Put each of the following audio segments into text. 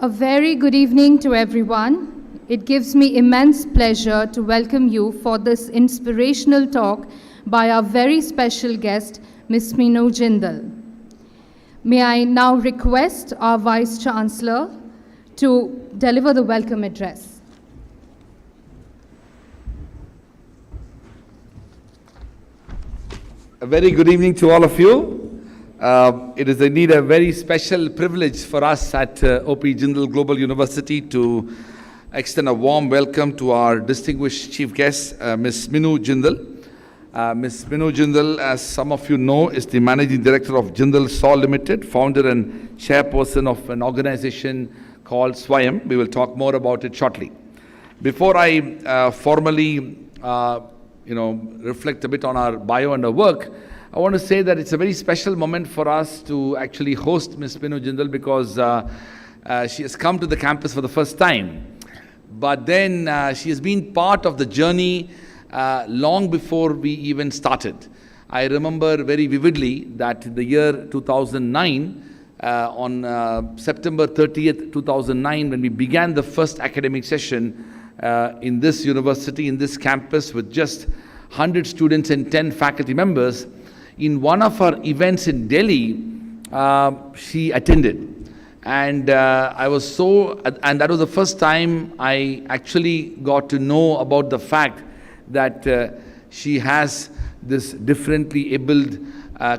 A very good evening to everyone. It gives me immense pleasure to welcome you for this inspirational talk by our very special guest, Ms. Sminu Jindal. May I now request our Vice Chancellor to deliver the welcome address. A very good evening to all of you. It is indeed a very special privilege for us at O.P. Jindal Global University to extend a warm welcome to our distinguished chief guest, Ms. Sminu Jindal. Ms. Sminu Jindal, as some of you know, is the Managing Director of Jindal SAW Limited, founder and chairperson of an organization called Swayam. We will talk more about it shortly. Before I formally reflect a bit on our bio and our work, I want to say that it's a very special moment for us to actually host Ms. Sminu Jindal because she has come to the campus for the first time. But then she has been part of the journey long before we even started. I remember very vividly that in the year 2009, on September 30th, 2009, when we began the first academic session in this university, in this campus with just 100 students and 10 faculty members, in one of our events in Delhi, she attended. And that was the first time I actually got to know about the fact that she has this differently abled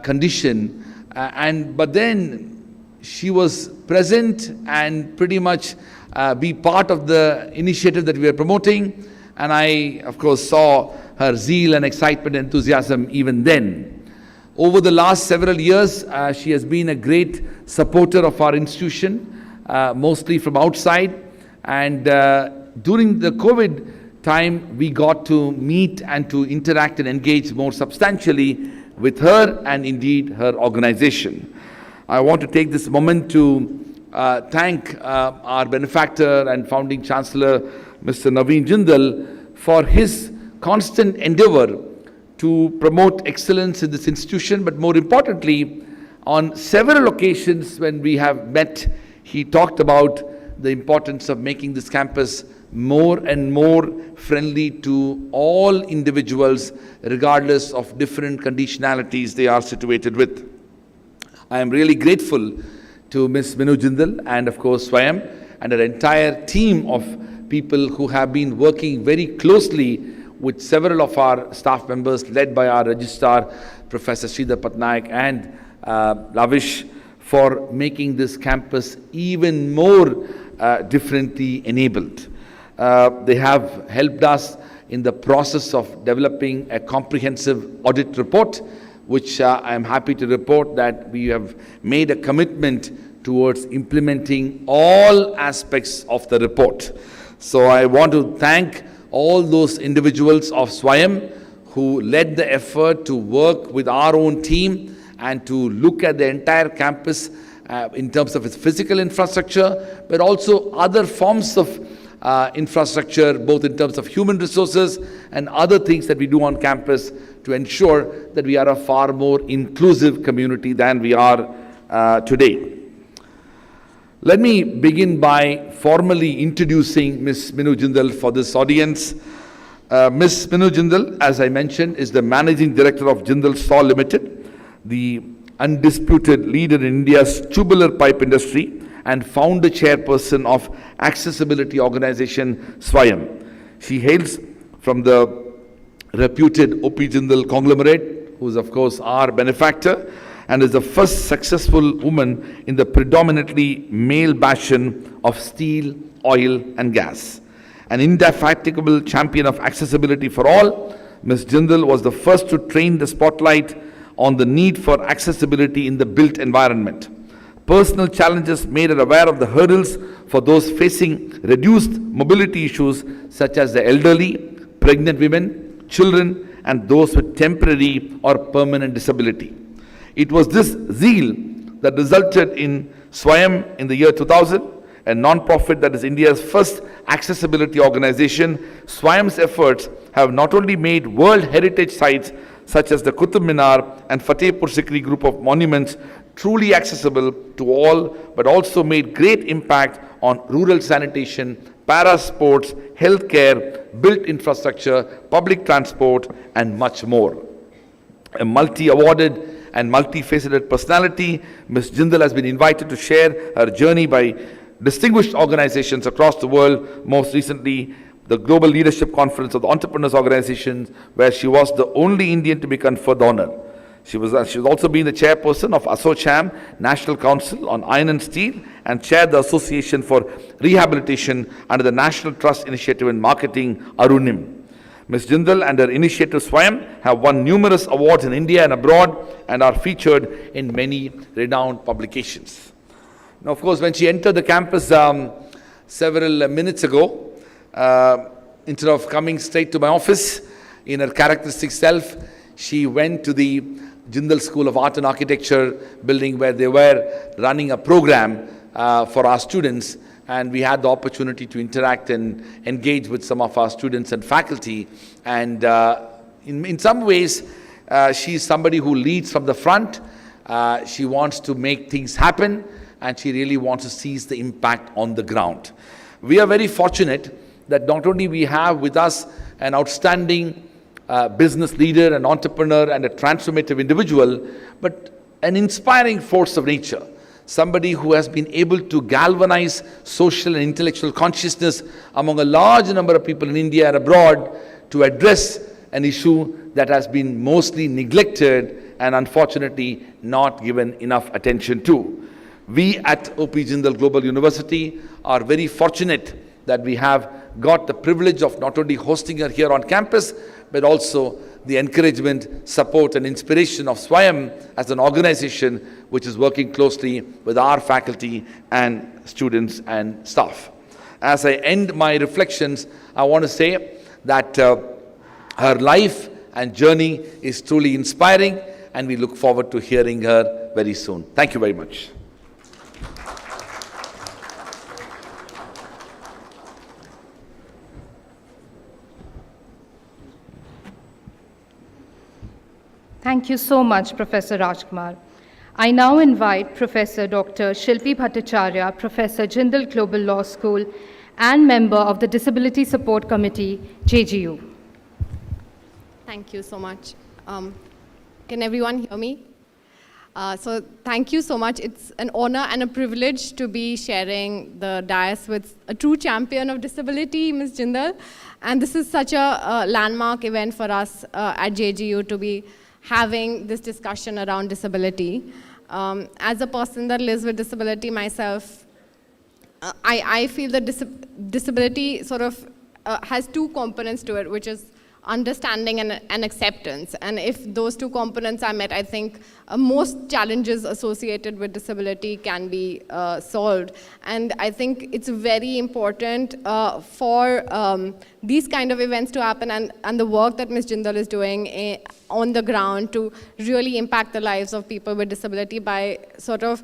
condition. But then she was present and pretty much be part of the initiative that we are promoting. And I, of course, saw her zeal and excitement and enthusiasm even then. Over the last several years, she has been a great supporter of our institution, mostly from outside. And during the COVID time, we got to meet and to interact and engage more substantially with her and indeed her organization. I want to take this moment to thank our benefactor and founding chancellor, Mr. Naveen Jindal, for his constant endeavor to promote excellence in this institution, but more importantly, on several occasions when we have met, he talked about the importance of making this campus more and more friendly to all individuals, regardless of different conditionalities they are situated with. I am really grateful to Ms. Sminu Jindal and of course Swayam and her entire team of people who have been working very closely with several of our staff members led by our registrar, Professor Sridhar Patnaik and Lavish, for making this campus even more differently enabled. They have helped us in the process of developing a comprehensive audit report, which I am happy to report that we have made a commitment towards implementing all aspects of the report. So I want to thank all those individuals of Swayam who led the effort to work with our own team and to look at the entire campus in terms of its physical infrastructure, but also other forms of infrastructure, both in terms of human resources and other things that we do on campus to ensure that we are a far more inclusive community than we are today. Let me begin by formally introducing Ms. Sminu Jindal for this audience. Ms. Sminu Jindal, as I mentioned, is the Managing Director of Jindal SAW Limited, the undisputed leader in India's tubular pipe industry and founder chairperson of accessibility organization Swayam. She hails from the reputed O.P. Jindal conglomerate, who is of course our benefactor, and is the first successful woman in the predominantly male bastion of steel, oil and gas. An indefatigable champion of accessibility for all, Ms. Jindal was the first to train the spotlight on the need for accessibility in the built environment. Personal challenges made her aware of the hurdles for those facing reduced mobility issues such as the elderly, pregnant women, children and those with temporary or permanent disability. It was this zeal that resulted in Swayam in the year 2000, a non-profit that is India's first accessibility organization. Swayam's efforts have not only made World Heritage sites such as the Qutub Minar and Fatehpur Sikri group of monuments truly accessible to all, but also made great impact on rural sanitation, para sports, healthcare, built infrastructure, public transport, and much more. A multi-awarded and multifaceted personality, Ms. Jindal has been invited to share her journey by distinguished organizations across the world, most recently the Global Leadership Conference of the Entrepreneurs Organization, where she was the only Indian to be conferred the honor. She was also been the chairperson of ASSOCHAM, National Council on Iron and Steel, and chaired the Association for Rehabilitation under the National Trust Initiative in Marketing, Arunim. Ms. Jindal and her initiative Swayam have won numerous awards in India and abroad and are featured in many renowned publications. Now, of course, when she entered the campus several minutes ago, instead of coming straight to my office in her characteristic self, she went to the Jindal School of Art and Architecture building where they were running a program for our students, and we had the opportunity to interact and engage with some of our students and faculty. And in some ways, she's somebody who leads from the front. She wants to make things happen, and she really wants to seize the impact on the ground. We are very fortunate that not only we have with us an outstanding business leader, an entrepreneur, and a transformative individual, but an inspiring force of nature. Somebody who has been able to galvanize social and intellectual consciousness among a large number of people in India and abroad to address an issue that has been mostly neglected and unfortunately not given enough attention to. We at OP Jindal Global University are very fortunate that we have got the privilege of not only hosting her here on campus, but also the encouragement, support, and inspiration of Swayam as an organization which is working closely with our faculty and students and staff. As I end my reflections, I want to say that her life and journey is truly inspiring, and we look forward to hearing her very soon. Thank you very much. Thank you so much, Professor Rajkumar. I now invite Professor Dr. Shilpi Bhattacharya, Professor Jindal Global Law School, and member of the Disability Support Committee, JGU. Thank you so much. Can everyone hear me? So thank you so much. It's an honor and a privilege to be sharing the dais with a true champion of disability, Ms. Jindal. And this is such a landmark event for us at JGU to be having this discussion around disability. As a person that lives with disability myself, I feel that disability sort of has two components to it, which is understanding and acceptance. And if those two components are met, I think most challenges associated with disability can be solved. And I think it's very important for these kind of events to happen, and the work that Ms. Jindal is doing on the ground to really impact the lives of people with disability by sort of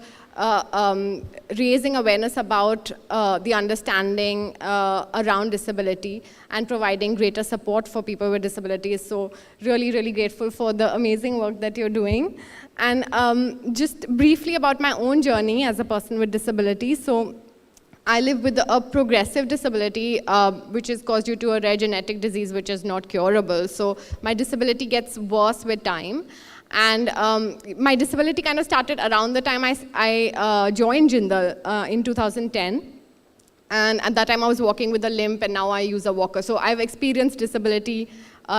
raising awareness about the understanding around disability and providing greater support for people with disabilities. So really, really grateful for the amazing work that you're doing. And just briefly about my own journey as a person with disability. So I live with a progressive disability, which is caused due to a rare genetic disease which is not curable. So my disability gets worse with time. And my disability kind of started around the time I joined Jindal in 2010. And at that time I was walking with a limp, and now I use a walker. So I've experienced disability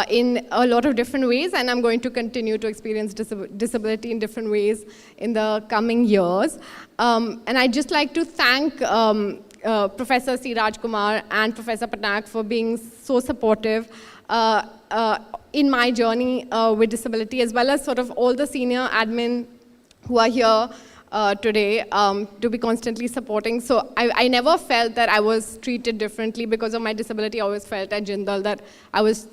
in a lot of different ways, and I'm going to continue to experience disability in different ways in the coming years. And I'd just like to thank Professor C. Rajkumar and Professor Patnaik for being so supportive in my journey with disability, as well as sort of all the senior admin who are here today to be constantly supporting. So I never felt that I was treated differently because of my disability. I always felt at Jindal that I was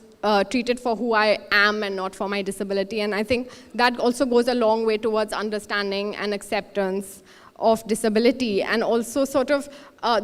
treated for who I am and not for my disability. And I think that also goes a long way towards understanding and acceptance of disability, and also sort of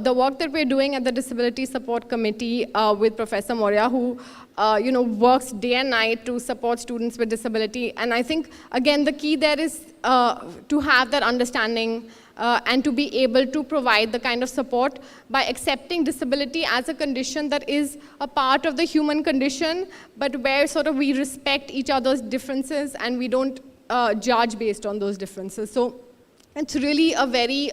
the work that we're doing at the Disability Support Committee with Professor Moria, who works day and night to support students with disability. And I think, again, the key there is to have that understanding and to be able to provide the kind of support by accepting disability as a condition that is a part of the human condition, but where sort of we respect each other's differences and we don't judge based on those differences. So it's really a very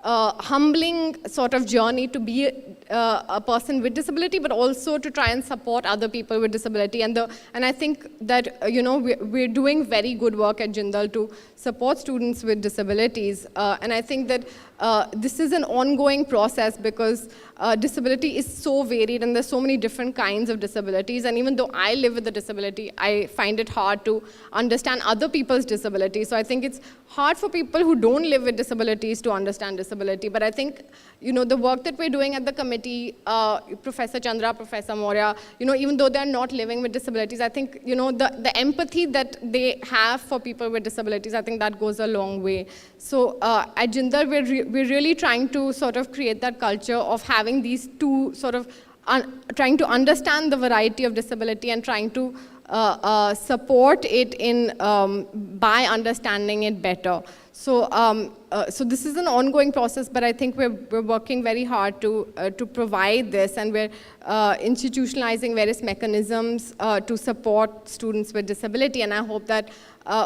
humbling sort of journey to be a person with disability, but also to try and support other people with disability. And I think that we're doing very good work at Jindal to support students with disabilities. And I think that this is an ongoing process because disability is so varied and there's so many different kinds of disabilities. And even though I live with a disability, I find it hard to understand other people's disabilities. So I think it's hard for people who don't live with disabilities to understand disability. But I think, the work that we're doing at the committee, Professor Chandra, Professor Moria, even though they're not living with disabilities, I think, the empathy that they have for people with disabilities, I think that goes a long way. So at Jindal, we're really trying to sort of create that culture of having these two sort of, trying to understand the variety of disability and trying to support it by understanding it better. So, so this is an ongoing process, but I think we're working very hard to provide this, and we're institutionalizing various mechanisms to support students with disability. And I hope that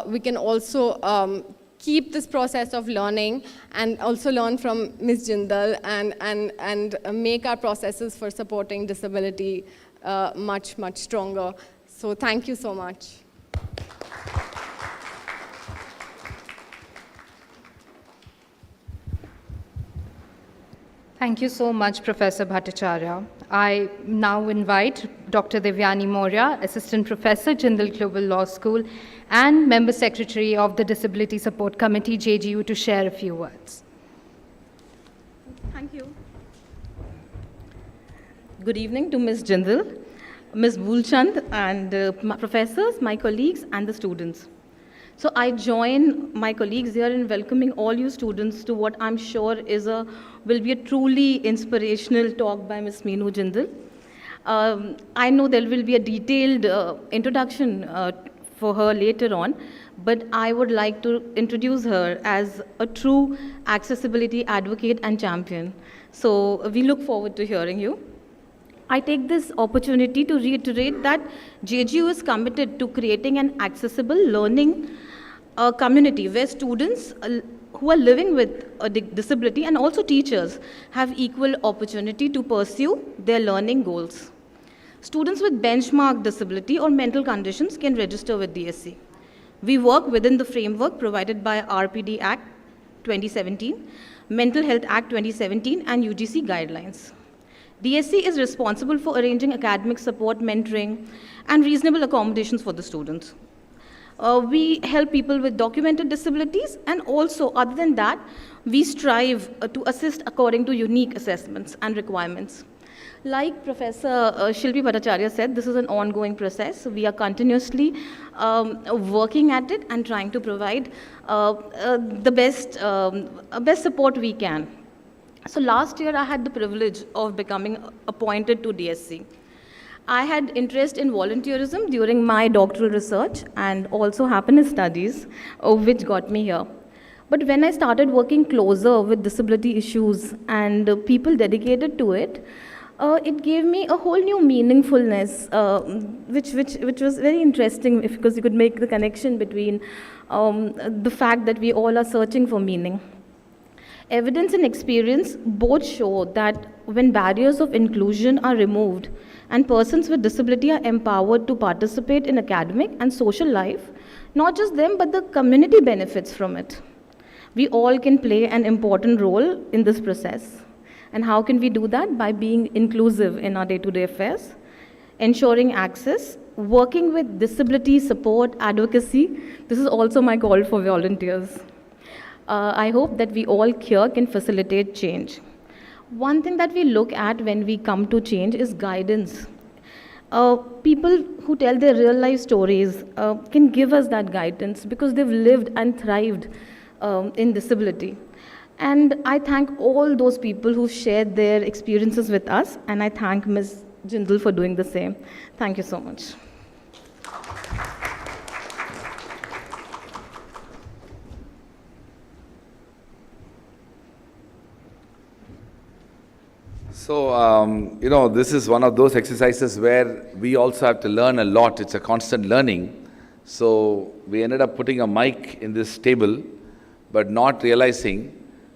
we can also keep this process of learning and also learn from Ms. Jindal and make our processes for supporting disability much, much stronger. So thank you so much. Thank you so much, Professor Bhattacharya. I now invite Dr. Devyani Moria, Assistant Professor, Jindal Global Law School, and Member Secretary of the Disability Support Committee, JGU, to share a few words. Thank you. Good evening to Ms. Jindal, Ms. Bulchand, and my professors, my colleagues, and the students. So I join my colleagues here in welcoming all you students to what I'm sure will be a truly inspirational talk by Ms. Sminu Jindal. I know there will be a detailed introduction for her later on, but I would like to introduce her as a true accessibility advocate and champion. So we look forward to hearing you. I take this opportunity to reiterate that JGU is committed to creating an accessible learning community where students who are living with a disability and also teachers have equal opportunity to pursue their learning goals. Students with benchmark disability or mental conditions can register with DSC. We work within the framework provided by RPD Act 2017, Mental Health Act 2017, and UGC guidelines. DSC is responsible for arranging academic support, mentoring, and reasonable accommodations for the students. We help people with documented disabilities, and also, other than that, we strive to assist according to unique assessments and requirements. Like Professor Shilpi Bhattacharya said, this is an ongoing process. We are continuously working at it and trying to provide the best support we can. So last year, I had the privilege of becoming appointed to DSC. I had interest in volunteerism during my doctoral research and also happiness studies, which got me here. But when I started working closer with disability issues and people dedicated to it, it gave me a whole new meaningfulness, which was very interesting because you could make the connection between the fact that we all are searching for meaning. Evidence and experience both show that when barriers of inclusion are removed and persons with disability are empowered to participate in academic and social life, not just them, but the community benefits from it. We all can play an important role in this process. And how can we do that? By being inclusive in our day-to-day affairs, ensuring access, working with disability support, advocacy. This is also my call for volunteers. I hope that we all here can facilitate change. One thing that we look at when we come to change is guidance. People who tell their real life stories can give us that guidance because they've lived and thrived in disability. And I thank all those people who shared their experiences with us, and I thank Ms. Jindal for doing the same. Thank you so much. So, this is one of those exercises where we also have to learn a lot. It's a constant learning. So, we ended up putting a mic in this table, but not realizing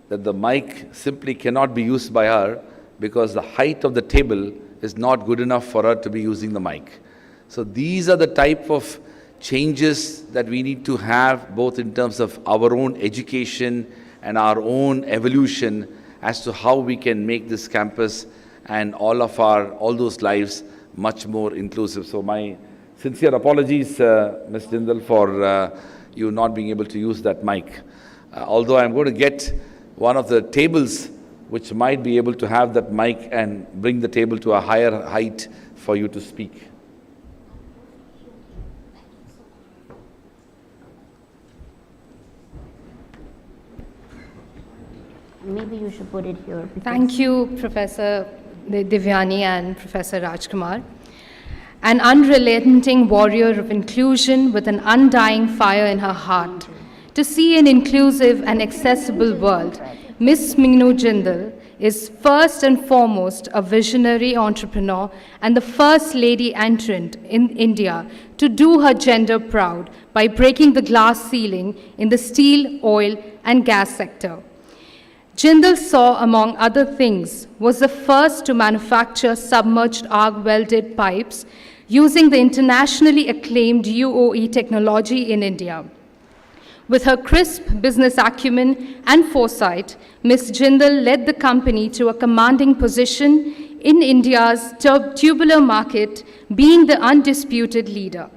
that the mic simply cannot be used by her because the height of the table is not good enough for her to be using the mic. So, these are the type of changes that we need to have, both in terms of our own education and our own evolution, as to how we can make this campus and all those lives much more inclusive. So my sincere apologies, Ms. Jindal, for you not being able to use that mic. Although I'm going to get one of the tables which might be able to have that mic and bring the table to a higher height for you to speak. Maybe you should put it here. Thank you, Professor Divyani and Professor Rajkumar. An unrelenting warrior of inclusion with an undying fire in her heart. To see an inclusive and accessible world, Ms. Sminu Jindal is first and foremost a visionary entrepreneur and the first lady entrant in India to do her gender proud by breaking the glass ceiling in the steel, oil, and gas sector. Jindal saw, among other things, was the first to manufacture submerged arc welded pipes using the internationally acclaimed UOE technology in India. With her crisp business acumen and foresight, Ms. Jindal led the company to a commanding position in India's tubular market, being the undisputed leader.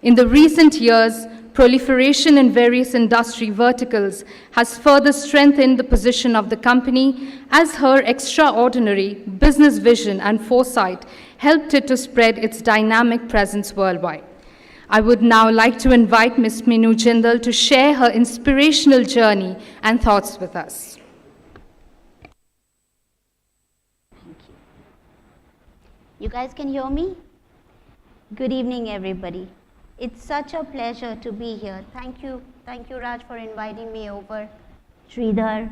In the recent years, proliferation in various industry verticals has further strengthened the position of the company as her extraordinary business vision and foresight helped it to spread its dynamic presence worldwide. I would now like to invite Ms. Sminu Jindal to share her inspirational journey and thoughts with us. Thank you. You guys can hear me? Good evening, everybody. It's such a pleasure to be here. Thank you, Raj, for inviting me over. Sridhar,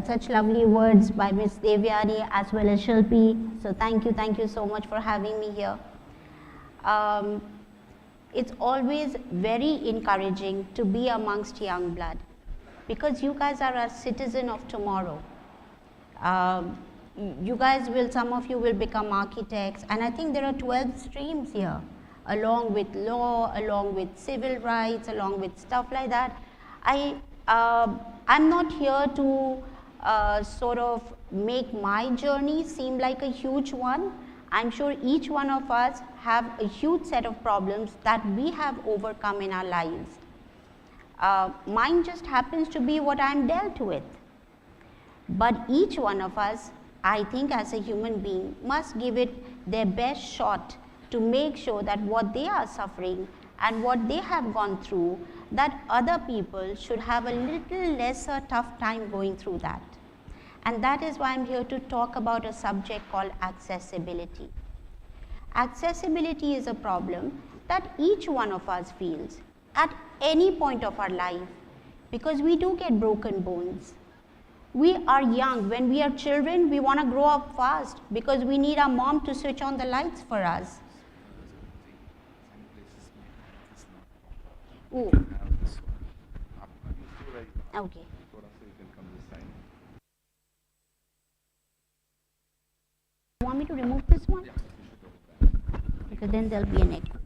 such lovely words by Ms. Devyani as well as Shilpi. So thank you so much for having me here. It's always very encouraging to be amongst young blood because you guys are a citizen of tomorrow. You guys will, some of you will become architects, and I think there are 12 streams here, along with law, along with civil rights, along with stuff like that. I'm not here to sort of make my journey seem like a huge one. I'm sure each one of us have a huge set of problems that we have overcome in our lives. Mine just happens to be what I'm dealt with. But each one of us, I think as a human being, must give it their best shot to make sure that what they are suffering and what they have gone through, that other people should have a little lesser tough time going through that. And that is why I'm here to talk about a subject called accessibility. Accessibility is a problem that each one of us feels at any point of our life, because we do get broken bones. We are young. When we are children, we want to grow up fast because we need our mom to switch on the lights for us. Ooh. Okay. You want me to remove this one? Because then there'll be an echo.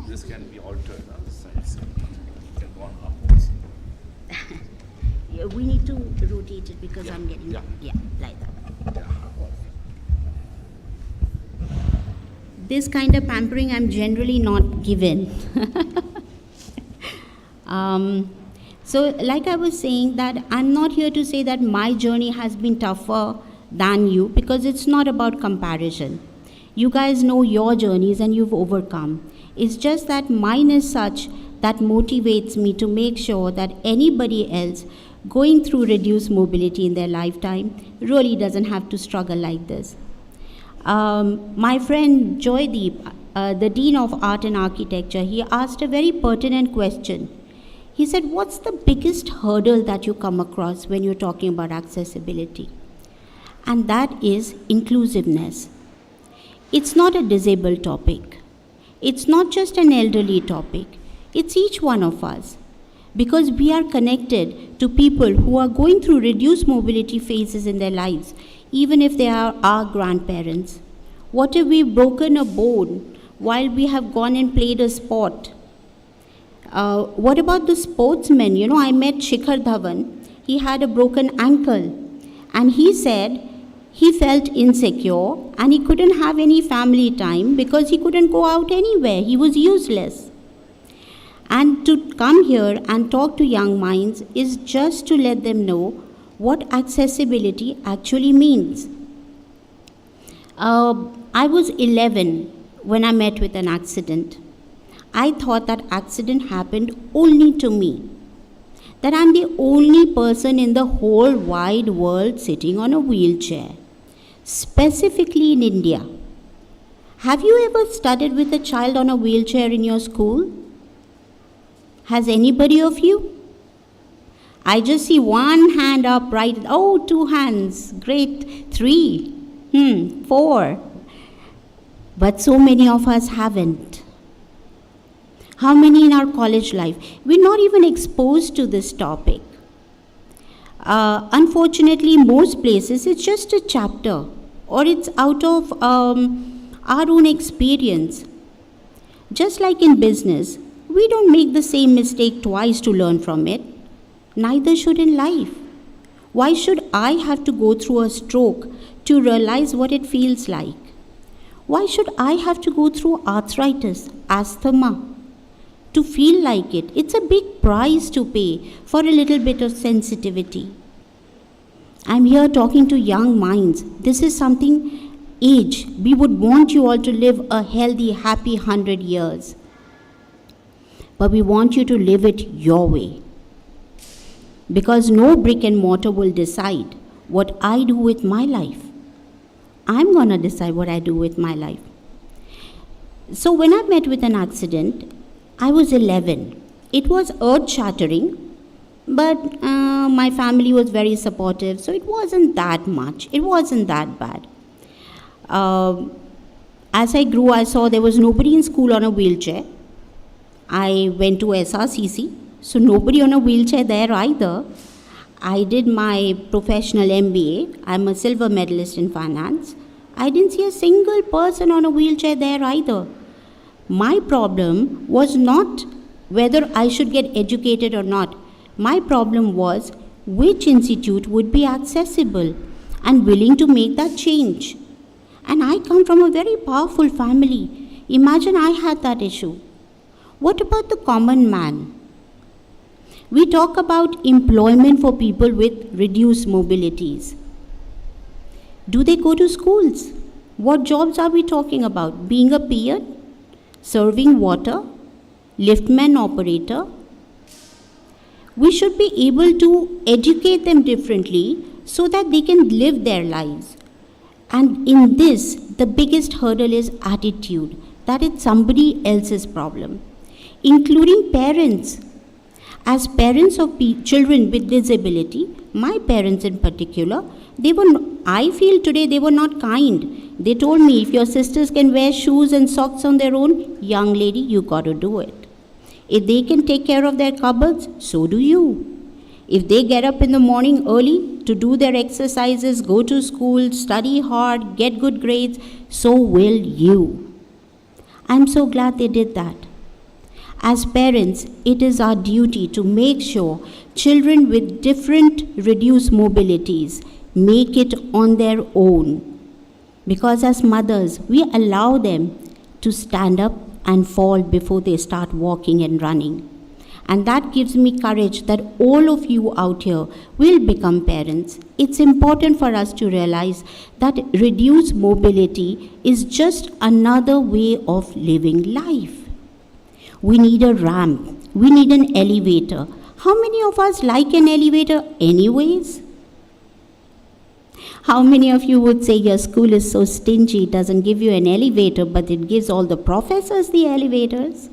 This can be altered on the sides. It can go on upwards. Yeah, we need to rotate it because I'm getting yeah. Like that. Yeah. This kind of pampering I'm generally not given. So like I was saying, that I'm not here to say that my journey has been tougher than you, because it's not about comparison. You guys know your journeys and you've overcome. It's just that mine is such that motivates me to make sure that anybody else going through reduced mobility in their lifetime really doesn't have to struggle like this. My friend Joydeep, the Dean of Art and Architecture, he asked a very pertinent question. He said, what's the biggest hurdle that you come across when you're talking about accessibility? And that is inclusiveness. It's not a disabled topic. It's not just an elderly topic. It's each one of us. Because we are connected to people who are going through reduced mobility phases in their lives, even if they are our grandparents. What if we've broken a bone while we have gone and played a sport? What about the sportsmen? You know, I met Shikhar Dhawan. He had a broken ankle. And he said he felt insecure and he couldn't have any family time because he couldn't go out anywhere. He was useless. And to come here and talk to young minds is just to let them know what accessibility actually means. I was 11 when I met with an accident. I thought that accident happened only to me, that I'm the only person in the whole wide world sitting on a wheelchair, specifically in India. Have you ever studied with a child on a wheelchair in your school? Has anybody of you? I just see one hand up, right? Oh, 2 hands. Great. 3. 4. But so many of us haven't. How many in our college life? We're not even exposed to this topic. Unfortunately, most places it's just a chapter or it's out of our own experience. Just like in business, we don't make the same mistake twice to learn from it. Neither should in life. Why should I have to go through a stroke to realize what it feels like? Why should I have to go through arthritis, asthma, to feel like it? It's a big price to pay for a little bit of sensitivity. I'm here talking to young minds. This is something age. We would want you all to live a healthy, happy 100 years. But we want you to live it your way. Because no brick and mortar will decide what I do with my life. I'm going to decide what I do with my life. So when I met with an accident, I was 11. It was earth-shattering, but my family was very supportive, so it wasn't that much. It wasn't that bad. As I grew, I saw there was nobody in school on a wheelchair. I went to SRCC, so nobody on a wheelchair there either. I did my professional MBA. I'm a silver medalist in finance. I didn't see a single person on a wheelchair there either. My problem was not whether I should get educated or not. My problem was which institute would be accessible and willing to make that change. And I come from a very powerful family. Imagine I had that issue. What about the common man? We talk about employment for people with reduced mobilities. Do they go to schools? What jobs are we talking about? Being a peon? Serving water? Liftman operator? We should be able to educate them differently so that they can live their lives. And in this, the biggest hurdle is attitude, that it's somebody else's problem, including parents. As parents of children with disability, my parents in particular, I feel today they were not kind. They told me, if your sisters can wear shoes and socks on their own, young lady, you got to do it. If they can take care of their cupboards, so do you. If they get up in the morning early to do their exercises, go to school, study hard, get good grades, so will you. I'm so glad they did that. As parents, it is our duty to make sure children with different reduced mobilities make it on their own. Because as mothers, we allow them to stand up and fall before they start walking and running. And that gives me courage that all of you out here will become parents. It's important for us to realize that reduced mobility is just another way of living life. We need a ramp. We need an elevator. How many of us like an elevator anyways? How many of you would say your school is so stingy, it doesn't give you an elevator, but it gives all the professors the elevators?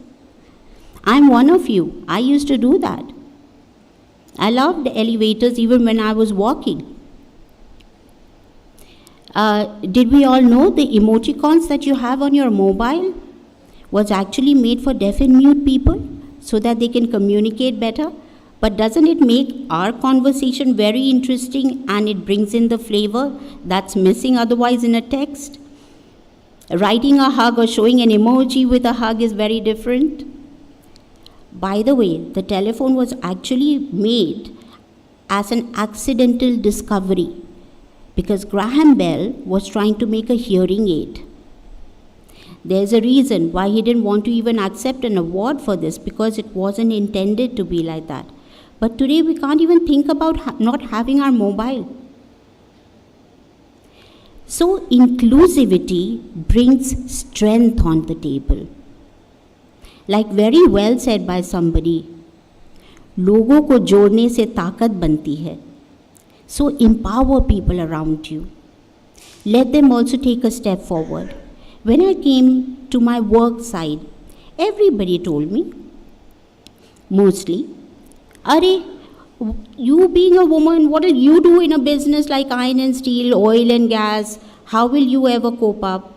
I'm one of you. I used to do that. I loved elevators even when I was walking. Did we all know the emoticons that you have on your mobile was actually made for deaf and mute people so that they can communicate better? But doesn't it make our conversation very interesting and it brings in the flavor that's missing otherwise in a text? Writing a hug or showing an emoji with a hug is very different. By the way, the telephone was actually made as an accidental discovery because Graham Bell was trying to make a hearing aid. There's a reason why he didn't want to even accept an award for this, because it wasn't intended to be like that. But today we can't even think about not having our mobile. So inclusivity brings strength on the table. Like very well said by somebody, लोगों को जोड़ने से ताकत बनती है. So empower people around you. Let them also take a step forward. When I came to my work side, everybody told me, mostly, Are, you being a woman, what will you do in a business like iron and steel, oil and gas? How will you ever cope up?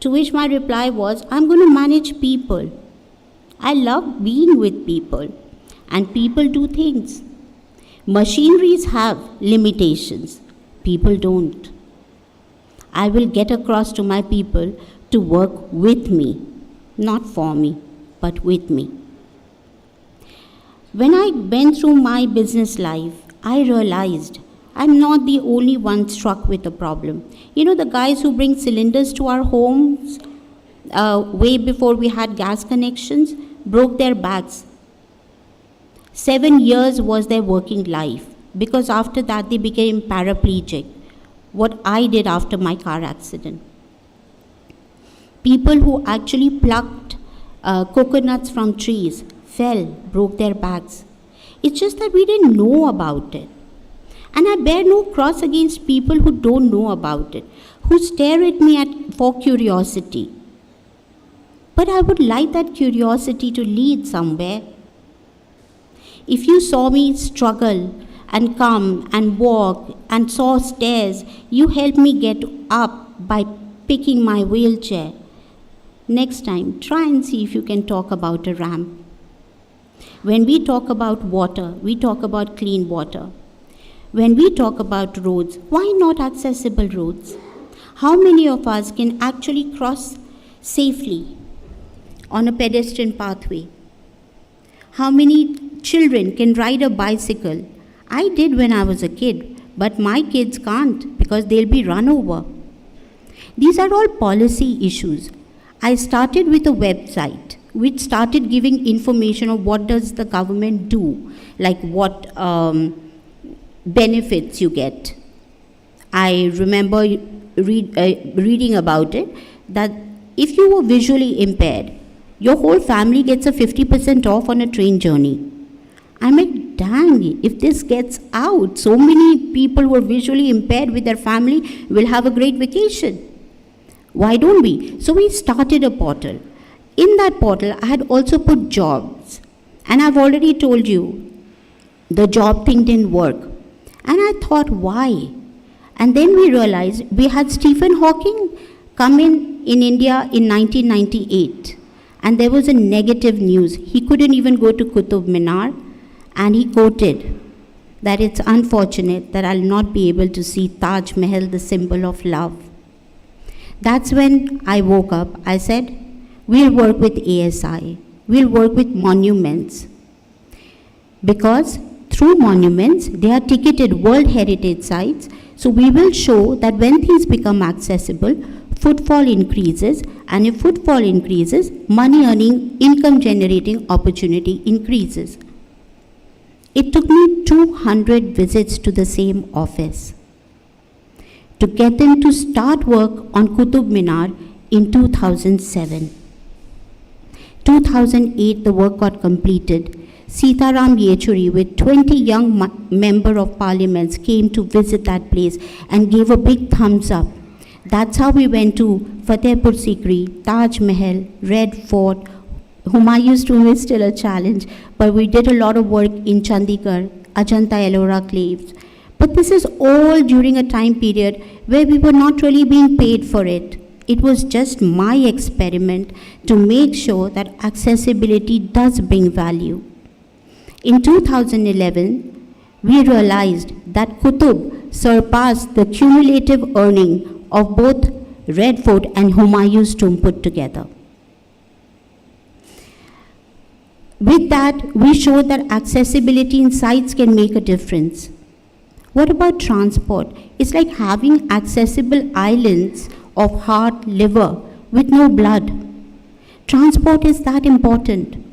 To which my reply was, I'm going to manage people. I love being with people, and people do things. Machineries have limitations. People don't. I will get across to my people to work with me, not for me, but with me. When I went through my business life, I realized I'm not the only one struck with a problem. You know, the guys who bring cylinders to our homes, way before we had gas connections, broke their backs. 7 years was their working life, because after that they became paraplegic. What I did after my car accident. People who actually plucked coconuts from trees fell, broke their backs. It's just that we didn't know about it. And I bear no cross against people who don't know about it, who stare at me for curiosity. But I would like that curiosity to lead somewhere. If you saw me struggle and come and walk and saw stairs, you helped me get up by picking my wheelchair. Next time, try and see if you can talk about a ramp. When we talk about water, we talk about clean water. When we talk about roads, why not accessible roads? How many of us can actually cross safely on a pedestrian pathway? How many children can ride a bicycle? I did when I was a kid, but my kids can't because they'll be run over. These are all policy issues. I started with a website which started giving information of what does the government do, like what benefits you get. I remember reading about it, that if you were visually impaired, your whole family gets a 50% off on a train journey. I'm like, dang, if this gets out, so many people who are visually impaired with their family will have a great vacation. Why don't we? So we started a portal. In that portal, I had also put jobs. And I've already told you, the job thing didn't work. And I thought, why? And then we realized we had Stephen Hawking come in India in 1998. And there was a negative news. He couldn't even go to Qutub Minar. And he quoted that it's unfortunate that I'll not be able to see Taj Mahal, the symbol of love. That's when I woke up. I said, we'll work with ASI. We'll work with monuments. Because through monuments, they are ticketed World Heritage Sites. So we will show that when things become accessible, footfall increases And if footfall increases, money earning, income generating opportunity increases. It took me 200 visits to the same office to get them to start work on Qutub Minar in 2007. 2008, the work got completed. Sitaram Yechuri with 20 young member of parliaments came to visit that place and gave a big thumbs up. That's how we went to Fatehpur Sikri, Taj Mahal, Red Fort. Humayun's tomb is still a challenge, but we did a lot of work in Chandigarh, Ajanta Ellora caves. But this is all during a time period where we were not really being paid for it. It was just my experiment to make sure that accessibility does bring value. In 2011, we realized that Qutub surpassed the cumulative earning of both Red Fort and Humayun's tomb put together. With that, we showed that accessibility in sites can make a difference. What about transport? It's like having accessible islands of heart, liver, with no blood. Transport is that important.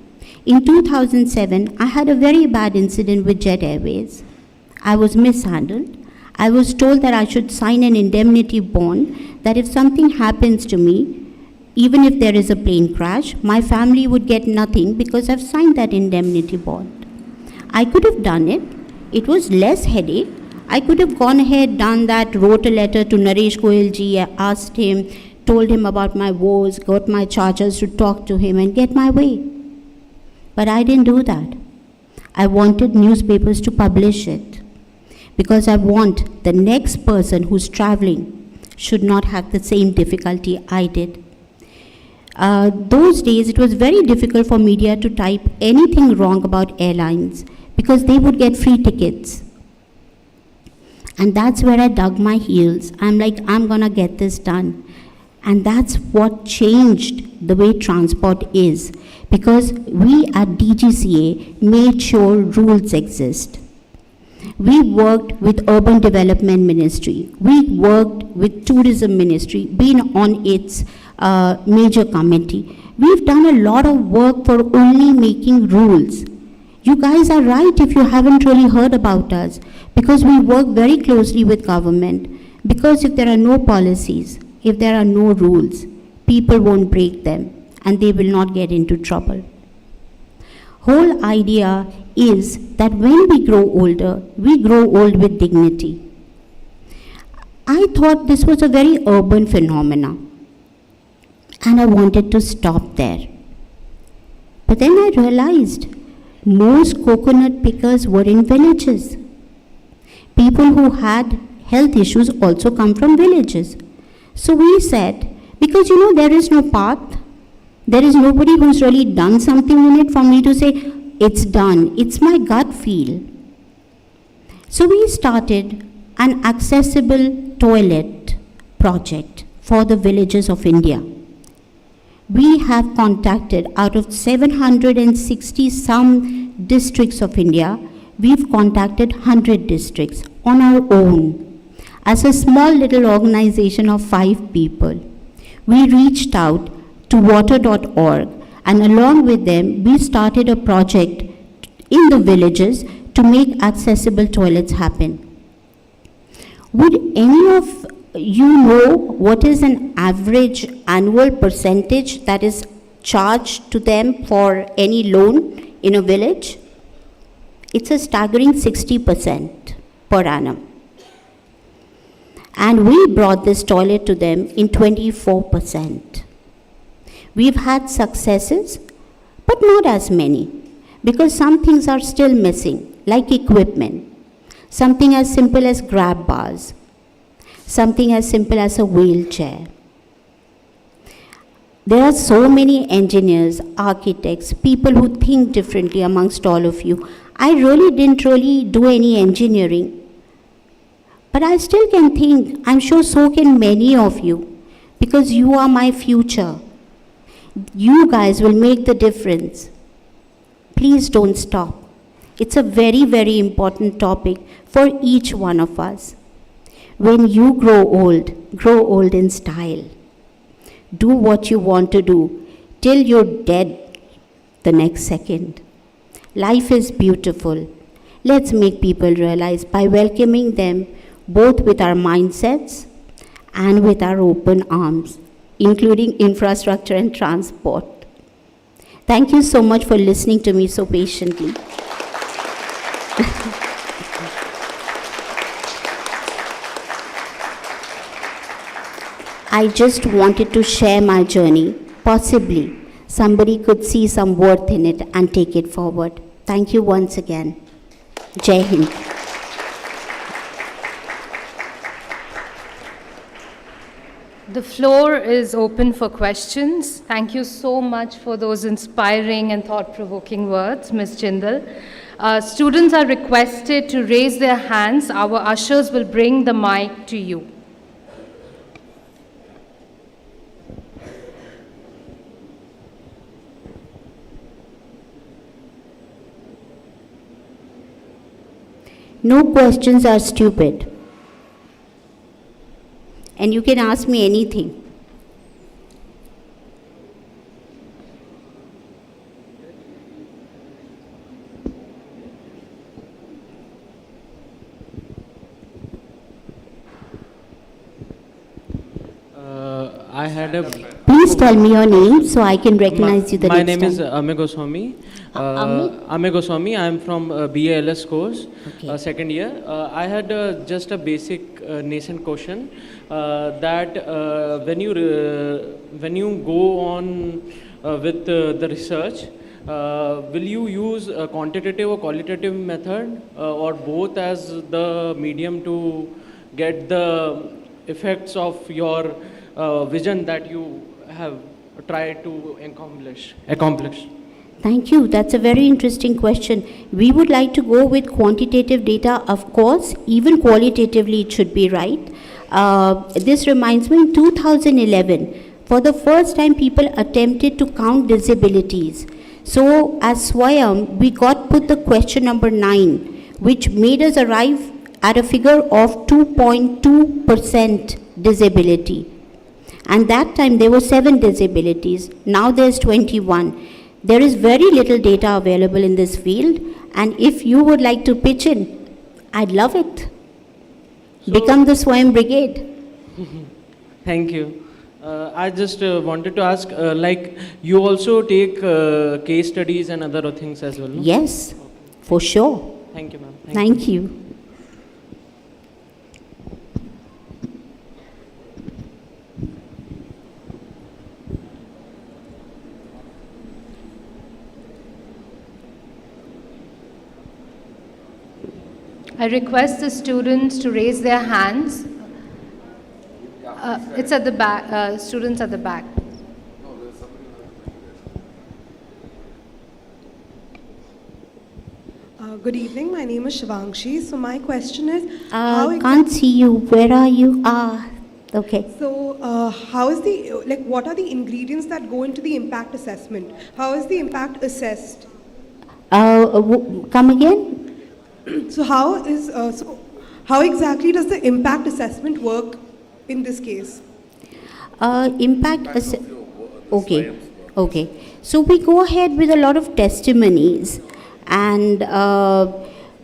In 2007, I had a very bad incident with Jet Airways. I was mishandled. I was told that I should sign an indemnity bond, that if something happens to me, even if there is a plane crash, my family would get nothing because I've signed that indemnity bond. I could have done it. It was less headache. I could have gone ahead, done that, wrote a letter to Naresh Goyal ji, asked him, told him about my woes, got my chargers to talk to him and get my way. But I didn't do that. I wanted newspapers to publish it because I want the next person who's traveling should not have the same difficulty I did. Those days, it was very difficult for media to type anything wrong about airlines because they would get free tickets. And that's where I dug my heels. I'm like, I'm gonna get this done. And that's what changed the way transport is, because we at DGCA made sure rules exist. We worked with Urban Development Ministry. We worked with Tourism Ministry, being on its major committee. We've done a lot of work for only making rules. You guys are right if you haven't really heard about us, because we work very closely with government. Because if there are no policies, if there are no rules, people won't break them and they will not get into trouble. Whole idea is that when we grow older, we grow old with dignity. I thought this was a very urban phenomena and I wanted to stop there. But then I realized most coconut pickers were in villages. People who had health issues also come from villages. So we said, because there is no path, there is nobody who's really done something in it for me to say, it's done. It's my gut feel. So we started an accessible toilet project for the villages of India. We have contacted, out of 760 some districts of India, we've contacted 100 districts on our own. As a small little organization of 5 people, we reached out to water.org, and along with them, we started a project in the villages to make accessible toilets happen. Would any of you know what is an average annual percentage that is charged to them for any loan in a village? It's a staggering 60% per annum. And we brought this toilet to them in 24%. We've had successes, but not as many, because some things are still missing, like equipment. Something as simple as grab bars. Something as simple as a wheelchair. There are so many engineers, architects, people who think differently amongst all of you. I didn't do any engineering. But I still can think, I'm sure so can many of you, because you are my future. You guys will make the difference. Please don't stop. It's a very, very important topic for each one of us. When you grow old in style. Do what you want to do till you're dead the next second. Life is beautiful. Let's make people realize by welcoming them both with our mindsets and with our open arms, including infrastructure and transport. Thank you so much for listening to me so patiently. I just wanted to share my journey. Possibly somebody could see some worth in it and take it forward. Thank you once again. Jai Hind. The floor is open for questions. Thank you so much for those inspiring and thought-provoking words, Ms. Jindal. Students are requested to raise their hands. Our ushers will bring the mic to you. No questions are stupid. And you can ask me anything. I had a. Please tell me your name so I can recognize you the My next name time. is Ame Goswami. Amit? Ame Goswami. I am from BALS course, Okay. second year. I had just a basic nascent question that when you go on with the research, will you use a quantitative or qualitative method or both as the medium to get the effects of your vision that you have tried to accomplish? Thank you. That's a very interesting question. We would like to go with quantitative data, of course. Even qualitatively, it should be right. This reminds me, in 2011, for the first time, people attempted to count disabilities. So, as Swayam, we got put the question number 9, which made us arrive at a figure of 2.2% disability. And that time there were 7 disabilities. Now there's 21. There is very little data available in this field, and if you would like to pitch in, I'd love it. Become the Swayam Brigade. Thank you. I just wanted to ask, like, you also take case studies and other things as well, no? Yes, for sure. Thank you, ma'am. Thank you. I request the students to raise their hands. It's at the back, students at the back. Good evening, my name is Shivangshi. So my question is, Can't see you. Where are you? Okay. how is what are the ingredients that go into the impact assessment? How is the impact assessed? Come again? So how exactly does the impact assessment work in this case? Okay, okay. So we go ahead with a lot of testimonies, and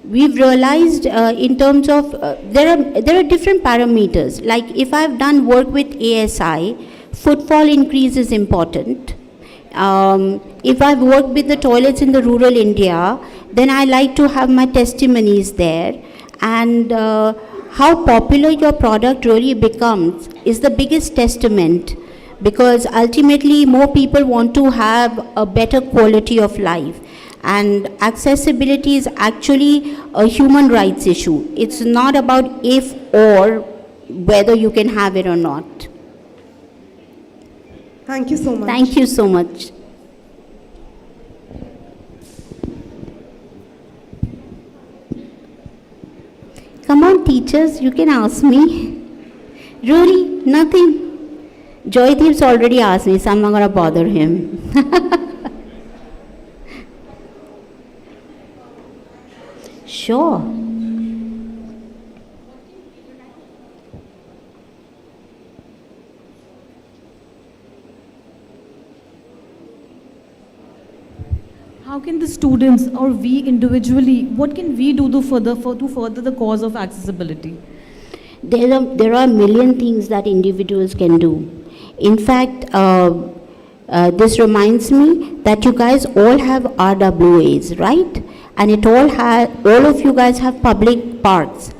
we've realized in terms of there are different parameters. Like if I've done work with ASI, footfall increase is important. If I've worked with the toilets in the rural India, then I like to have my testimonies there. And how popular your product really becomes is the biggest testament, because ultimately more people want to have a better quality of life. And accessibility is actually a human rights issue. It's not about if or whether you can have it or not. Thank you so much. Thank you so much. Come on, teachers, you can ask me. Really, nothing. Joydeep's already asked me, so I'm not going to bother him. Sure. how can the students or we individually, what can we do to further the cause of accessibility? There are a million things that individuals can do. In fact, this reminds me that you guys all have RWAs, right? And all of you guys have public parks.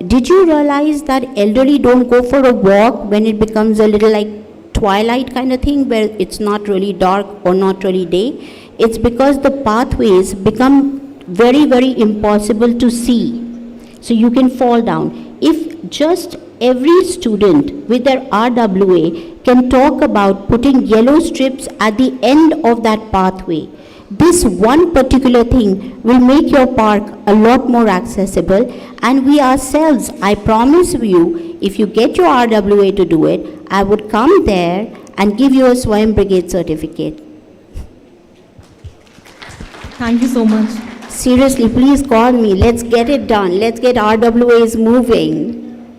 Did you realize that elderly don't go for a walk when it becomes a little like twilight kind of thing, where it's not really dark or not really day? It's because the pathways become very, very impossible to see. So you can fall down. If just every student with their RWA can talk about putting yellow strips at the end of that pathway, this one particular thing will make your park a lot more accessible. And we ourselves, I promise you, if you get your RWA to do it, I would come there and give you a Swayam Brigade certificate. Thank you so much. Seriously, please call me. Let's get it done. Let's get RWAs moving.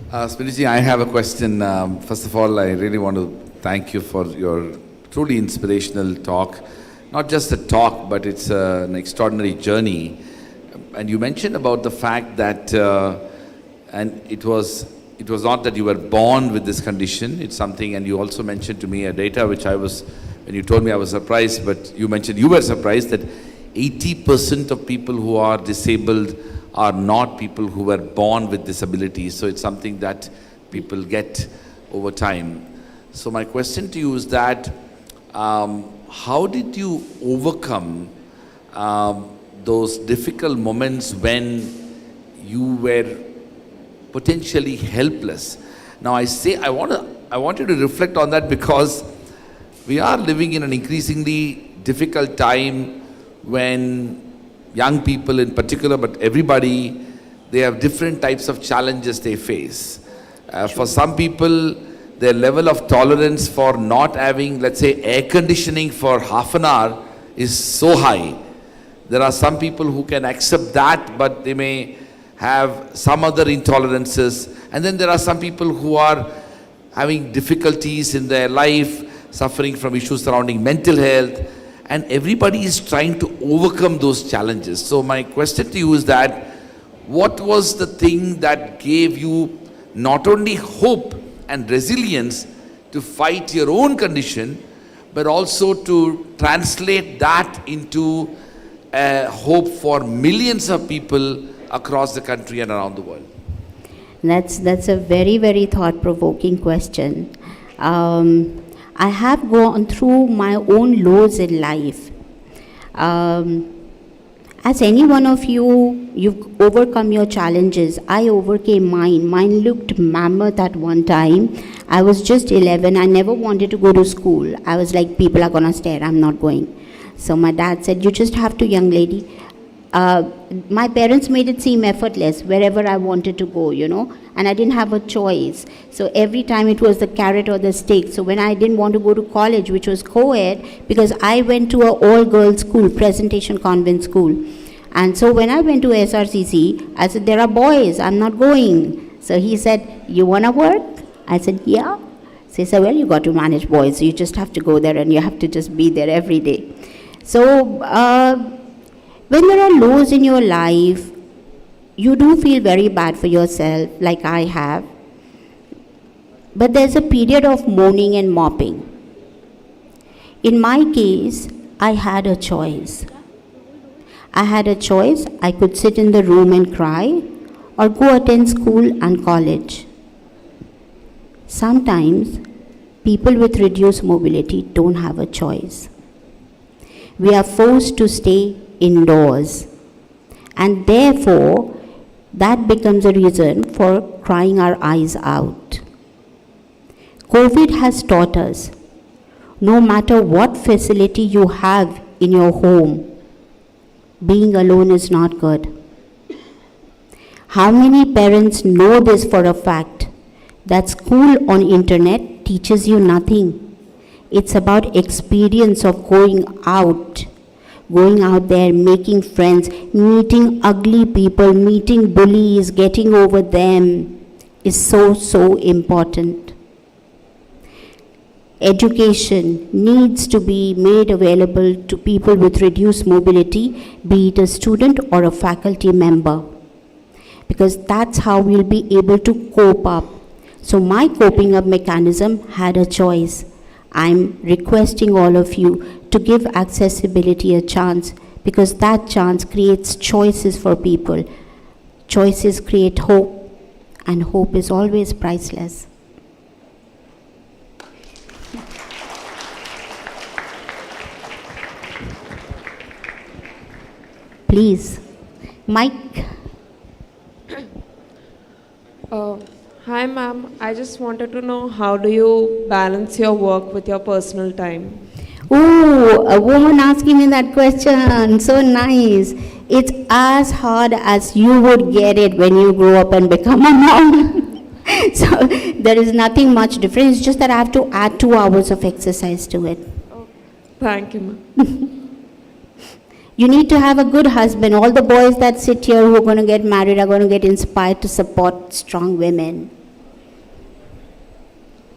Sminu, I have a question. First of all, I really want to thank you for your truly inspirational talk. Not just a talk, but it's an extraordinary journey. And you mentioned about the fact that, and it was not that you were born with this condition. It's something, and you also mentioned to me a data which when you told me I was surprised, but you mentioned you were surprised that 80% of people who are disabled are not people who were born with disabilities. So it's something that people get over time. So my question to you is that, how did you overcome those difficult moments when you were potentially helpless? Now I want you to reflect on that, because we are living in an increasingly difficult time when young people in particular, but everybody, they have different types of challenges they face. For some people, their level of tolerance for not having, let's say, air conditioning for half an hour is so high. There are some people who can accept that, but they may have some other intolerances. And then there are some people who are having difficulties in their life, suffering from issues surrounding mental health, and everybody is trying to overcome those challenges. So my question to you is that, what was the thing that gave you not only hope and resilience to fight your own condition, but also to translate that into hope for millions of people across the country and around the world? That's a very, very thought-provoking question. I have gone through my own lows in life. As any one of you, you've overcome your challenges. I overcame mine. Mine looked mammoth at one time. I was just 11. I never wanted to go to school. I was like, people are gonna stare, I'm not going. So my dad said, you just have to, young lady. My parents made it seem effortless wherever I wanted to go, and I didn't have a choice. So every time it was the carrot or the stick. So when I didn't want to go to college, which was co-ed, because I went to an all-girls school, Presentation Convent School. And so when I went to SRCC, I said, there are boys, I'm not going. So he said, you want to work? I said, yeah. So he said, well, you got to manage boys. So you just have to go there and you have to just be there every day. So when there are lows in your life, you do feel very bad for yourself, like I have. But there's a period of mourning and mopping. In my case, I had a choice. I could sit in the room and cry, or go attend school and college. Sometimes, people with reduced mobility don't have a choice. We are forced to stay indoors, and therefore that becomes a reason for crying our eyes out. COVID has taught us, no matter what facility you have in your home, being alone is not good. How many parents know this for a fact, that school on internet teaches you nothing? It's about experience of going out there, making friends, meeting ugly people, meeting bullies, getting over them is so, so important. education needs to be made available to people with reduced mobility, be it a student or a faculty member, because that's how we'll be able to cope up. So my coping up mechanism had a choice. I'm requesting all of you to give accessibility a chance, because that chance creates choices for people. Choices create hope, and hope is always priceless. Please, Mike. Hi ma'am, I just wanted to know, how do you balance your work with your personal time? Oh, a woman asking me that question, so nice. It's as hard as you would get it when you grow up and become a mom. So there is nothing much different, it's just that I have to add 2 hours of exercise to it. Thank you ma'am. You need to have a good husband. All the boys that sit here who are going to get married are going to get inspired to support strong women.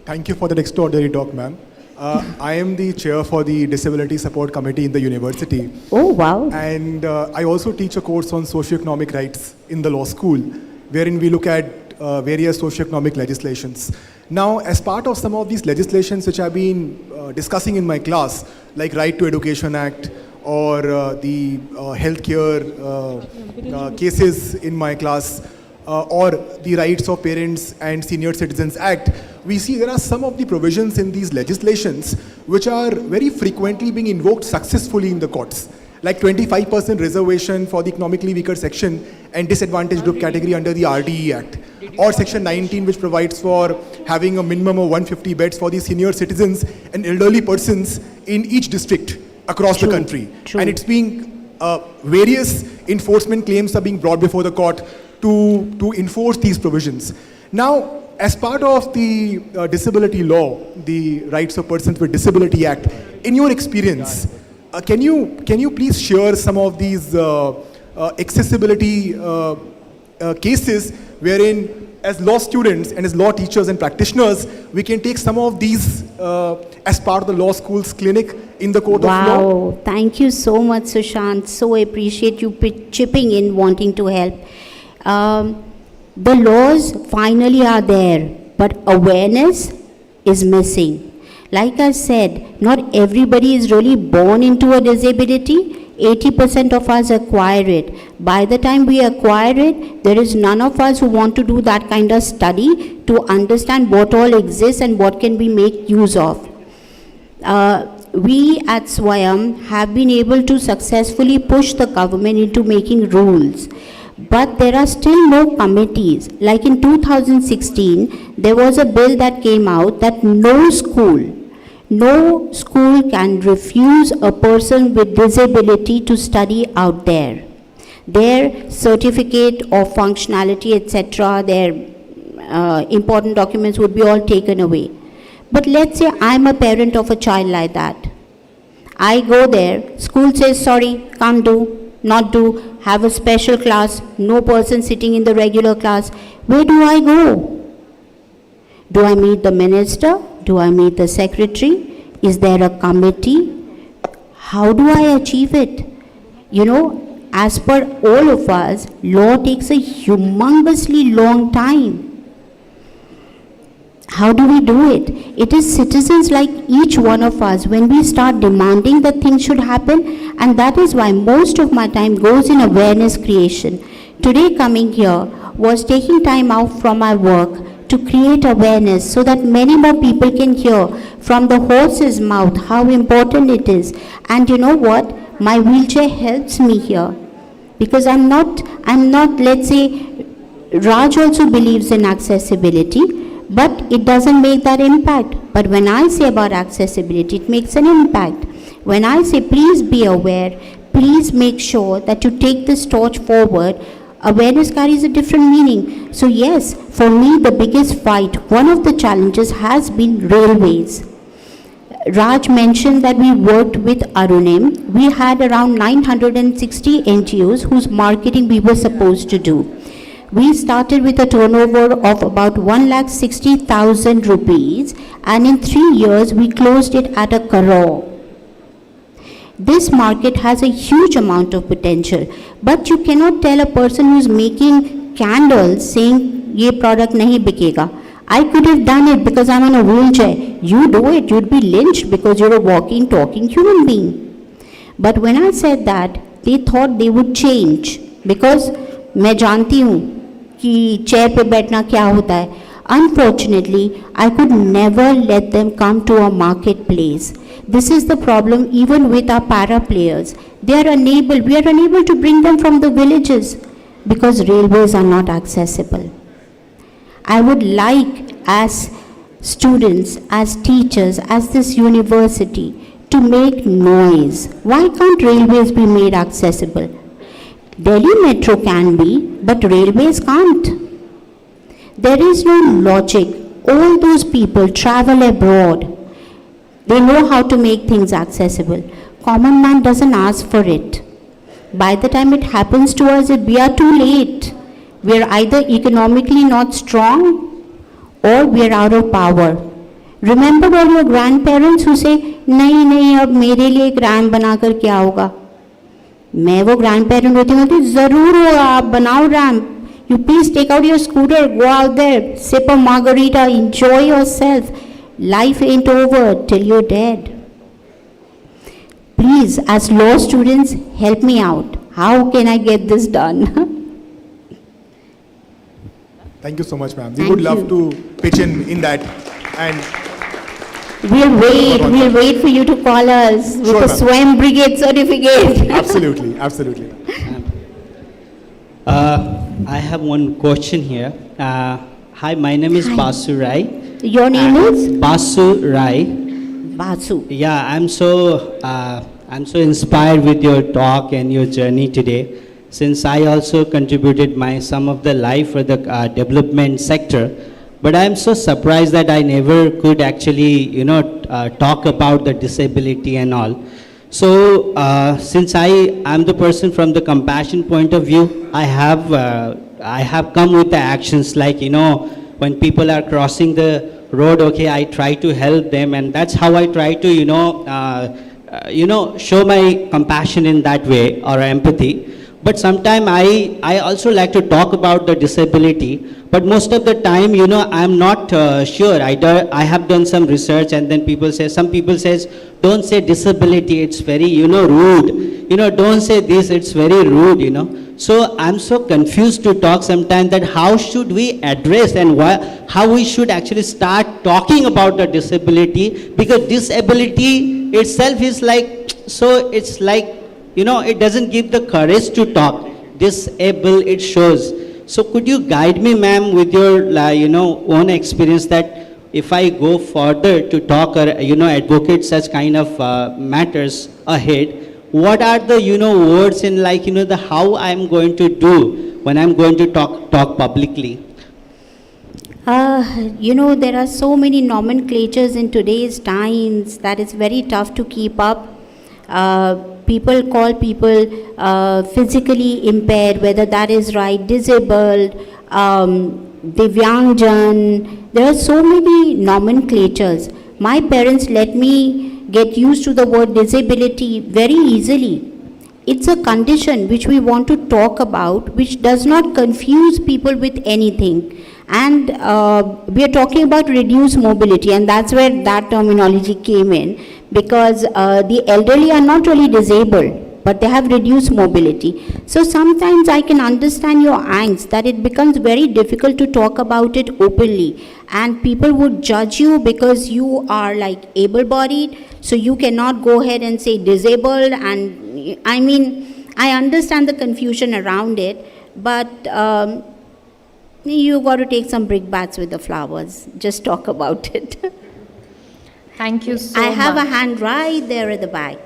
Thank you for that extraordinary talk, ma'am. I am the chair for the Disability Support Committee in the university. Oh, wow. And I also teach a course on socioeconomic rights in the law school, wherein we look at various socioeconomic legislations. Now, as part of some of these legislations which I've been discussing in my class, like Right to Education Act, or the healthcare cases in my class, or the Rights of Parents and Senior Citizens Act, we see there are some of the provisions in these legislations which are very frequently being invoked successfully in the courts, like 25% reservation for the economically weaker section and disadvantaged group category under the RDE Act, or Section 19, which provides for having a minimum of 150 beds for the senior citizens and elderly persons in each district across the country. And it's being, various enforcement claims are being brought before the court to enforce these provisions. Now, as part of the disability law, the Rights of Persons with Disability Act, in your experience, can you please share some of these accessibility cases wherein, as law students and as law teachers and practitioners, we can take some of these as part of the law school's clinic in the court of law? Wow, thank you so much, Sushant. So appreciate you chipping in, wanting to help. The laws finally are there, but awareness is missing. Like I said, not everybody is really born into a disability. 80% of us acquire it. By the time we acquire it, there is none of us who want to do that kind of study to understand what all exists and what can we make use of. We at SWAYAM have been able to successfully push the government into making rules. But there are still no committees. Like in 2016, there was a bill that came out that no school can refuse a person with disability to study out there. Their certificate of functionality, etc., their important documents would be all taken away. But let's say I'm a parent of a child like that. I go there, school says, sorry, can't do, not do, have a special class, no person sitting in the regular class. Where do I go? Do I meet the minister? Do I meet the secretary? Is there a committee? How do I achieve it? You know, as per all of us, law takes a humongously long time. How do we do it? It is citizens like each one of us when we start demanding that things should happen, and that is why most of my time goes in awareness creation. Today coming here was taking time out from my work to create awareness so that many more people can hear from the horse's mouth how important it is. And you know what? My wheelchair helps me here, because I'm not, let's say, Raj also believes in accessibility, but it doesn't make that impact. But when I say about accessibility, it makes an impact. When I say please be aware, please make sure that you take this torch forward, awareness carries a different meaning. So yes, for me the biggest fight, one of the challenges has been railways. Raj mentioned that we worked with Arunim. We had around 960 NGOs whose marketing we were supposed to do. We started with a turnover of about 1,60,000 rupees, and in 3 years we closed it at 1 crore. This market has a huge amount of potential, but you cannot tell a person who's making candles saying, "Ye product nahi bikega." I could have done it because I'm in a wheelchair. You do it, you'd be lynched because you're a walking, talking human being. But when I said that, they thought they would change because मैं जानती हूँ कि chair पे बैठना क्या होता है. Unfortunately, I could never let them come to our marketplace. This is the problem even with our para players. We are unable to bring them from the villages because railways are not accessible. I would like, as students, as teachers, as this university, to make noise. Why can't railways be made accessible? Delhi Metro can be, but railways can't. There is no logic. All those people travel abroad. They know how to make things accessible. Common man doesn't ask for it. By the time it happens to us, we are too late. We are either economically not strong or we are out of power. Remember all your grandparents who say, नहीं नहीं अब मेरे लिए एक RAM बनाकर क्या होगा? मैं वो grandparent होती हूँ तो ज़रूर होगा, आप बनाओ RAM. You please take out your scooter, go out there, sip a margarita, enjoy yourself. Life ain't over till you're dead. Please, as law students, help me out. How can I get this done? Thank you so much, ma'am. We Thank would love you. to pitch in that, and We'll wait for you to call us with Sure, a ma'am. SWAM Brigade certificate. absolutely, absolutely. I have one question here. Hi, my name is Hi. Basu Rai. Your name is? Basu Rai. Basu. Yeah, I'm so inspired with your talk and your journey today. Since I also contributed some of the life for the development sector, but I'm so surprised that I never could actually, talk about the disability and all. So, since I am the person from the compassion point of view, I have come with the actions like, when people are crossing the road, okay, I try to help them, and that's how I try to, show my compassion in that way or empathy. But sometimes I also like to talk about the disability, but most of the time, I'm not sure. I have done some research, and then some people says, don't say disability, it's very, rude. Don't say this, it's very rude, So I'm so confused to talk sometimes that how should we address and how we should actually start talking about the disability, because disability itself is like, so it's like, it doesn't give the courage to talk. Disable, it shows. So could you guide me, ma'am, with your, own experience that if I go further to talk or, advocate such kind of matters ahead, what are the, words in like, the how I'm going to do when I'm going to talk publicly? There are so many nomenclatures in today's times that it's very tough to keep up. People call people physically impaired, whether that is right, disabled, Divyangjan. There are so many nomenclatures. My parents let me get used to the word disability very easily. It's a condition which we want to talk about, which does not confuse people with anything. And we are talking about reduced mobility, and that's where that terminology came in, because the elderly are not really disabled, but they have reduced mobility. So sometimes I can understand your angst that it becomes very difficult to talk about it openly, and people would judge you because you are like able-bodied, so you cannot go ahead and say disabled. And I mean, I understand the confusion around it, but you got to take some brick bats with the flowers. Just talk about it. Thank you so I much. have a hand right there at the back.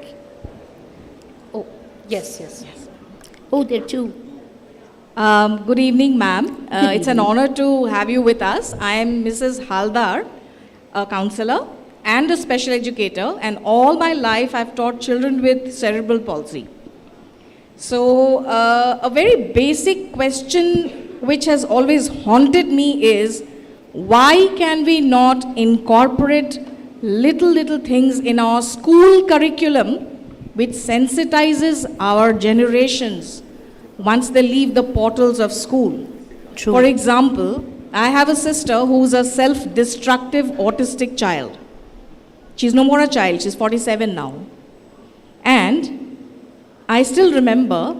Oh, yes. Oh, there are two. Good evening, ma'am. It's an honor to have you with us. I am Mrs. Haldar, a counselor and a special educator, and all my life I've taught children with cerebral palsy. So, a very basic question which has always haunted me is, why can we not incorporate little things in our school curriculum which sensitizes our generations once they leave the portals of school? True. For example, I have a sister who's a self-destructive autistic child. She's no more a child, she's 47 now. And I still remember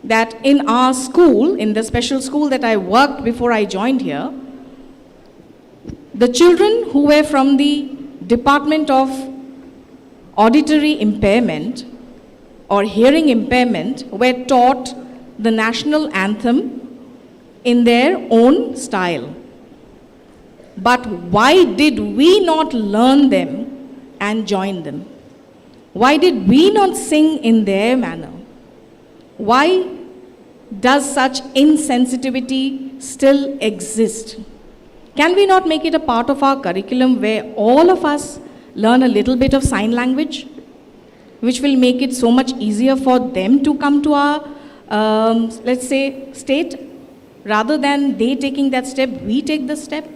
that in our school, in the special school that I worked before I joined here, the children who were from the Department of Auditory Impairment or Hearing Impairment were taught the national anthem in their own style. But why did we not learn them and join them? Why did we not sing in their manner? Why does such insensitivity still exist? Can we not make it a part of our curriculum where all of us learn a little bit of sign language, which will make it so much easier for them to come to our, let's say, state? Rather than they taking that step, we take the step.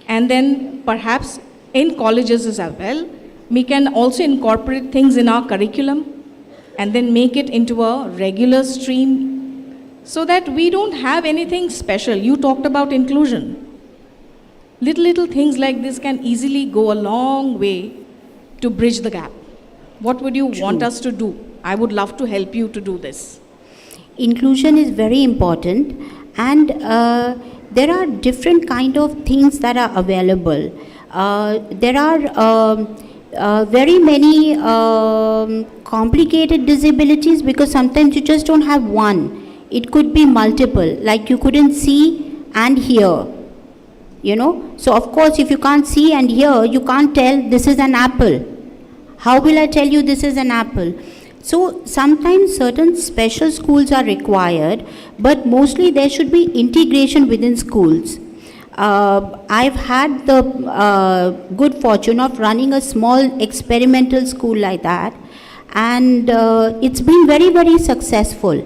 And then perhaps in colleges as well, we can also incorporate things in our curriculum and then make it into a regular stream so that we don't have anything special. You talked about inclusion. Little things like this can easily go a long way to bridge the gap. What would you want us to do? I would love to help you to do this. Inclusion is very important, and there are different kind of things that are available. There are very many complicated disabilities because sometimes you just don't have one. It could be multiple, like you couldn't see and hear. You know, so of course if you can't see and hear, you can't tell this is an apple. How will I tell you this is an apple? So sometimes certain special schools are required, but mostly there should be integration within schools. I've had the good fortune of running a small experimental school like that, and it's been very successful.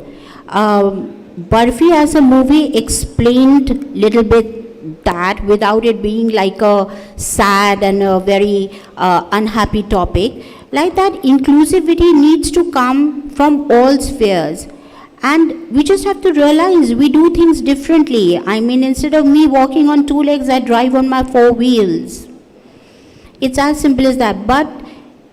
Barfi as a movie explained little bit that without it being like a sad and a very unhappy topic. Like that, inclusivity needs to come from all spheres. And we just have to realize we do things differently. I mean, instead of me walking on two legs, I drive on my four wheels. It's as simple as that. But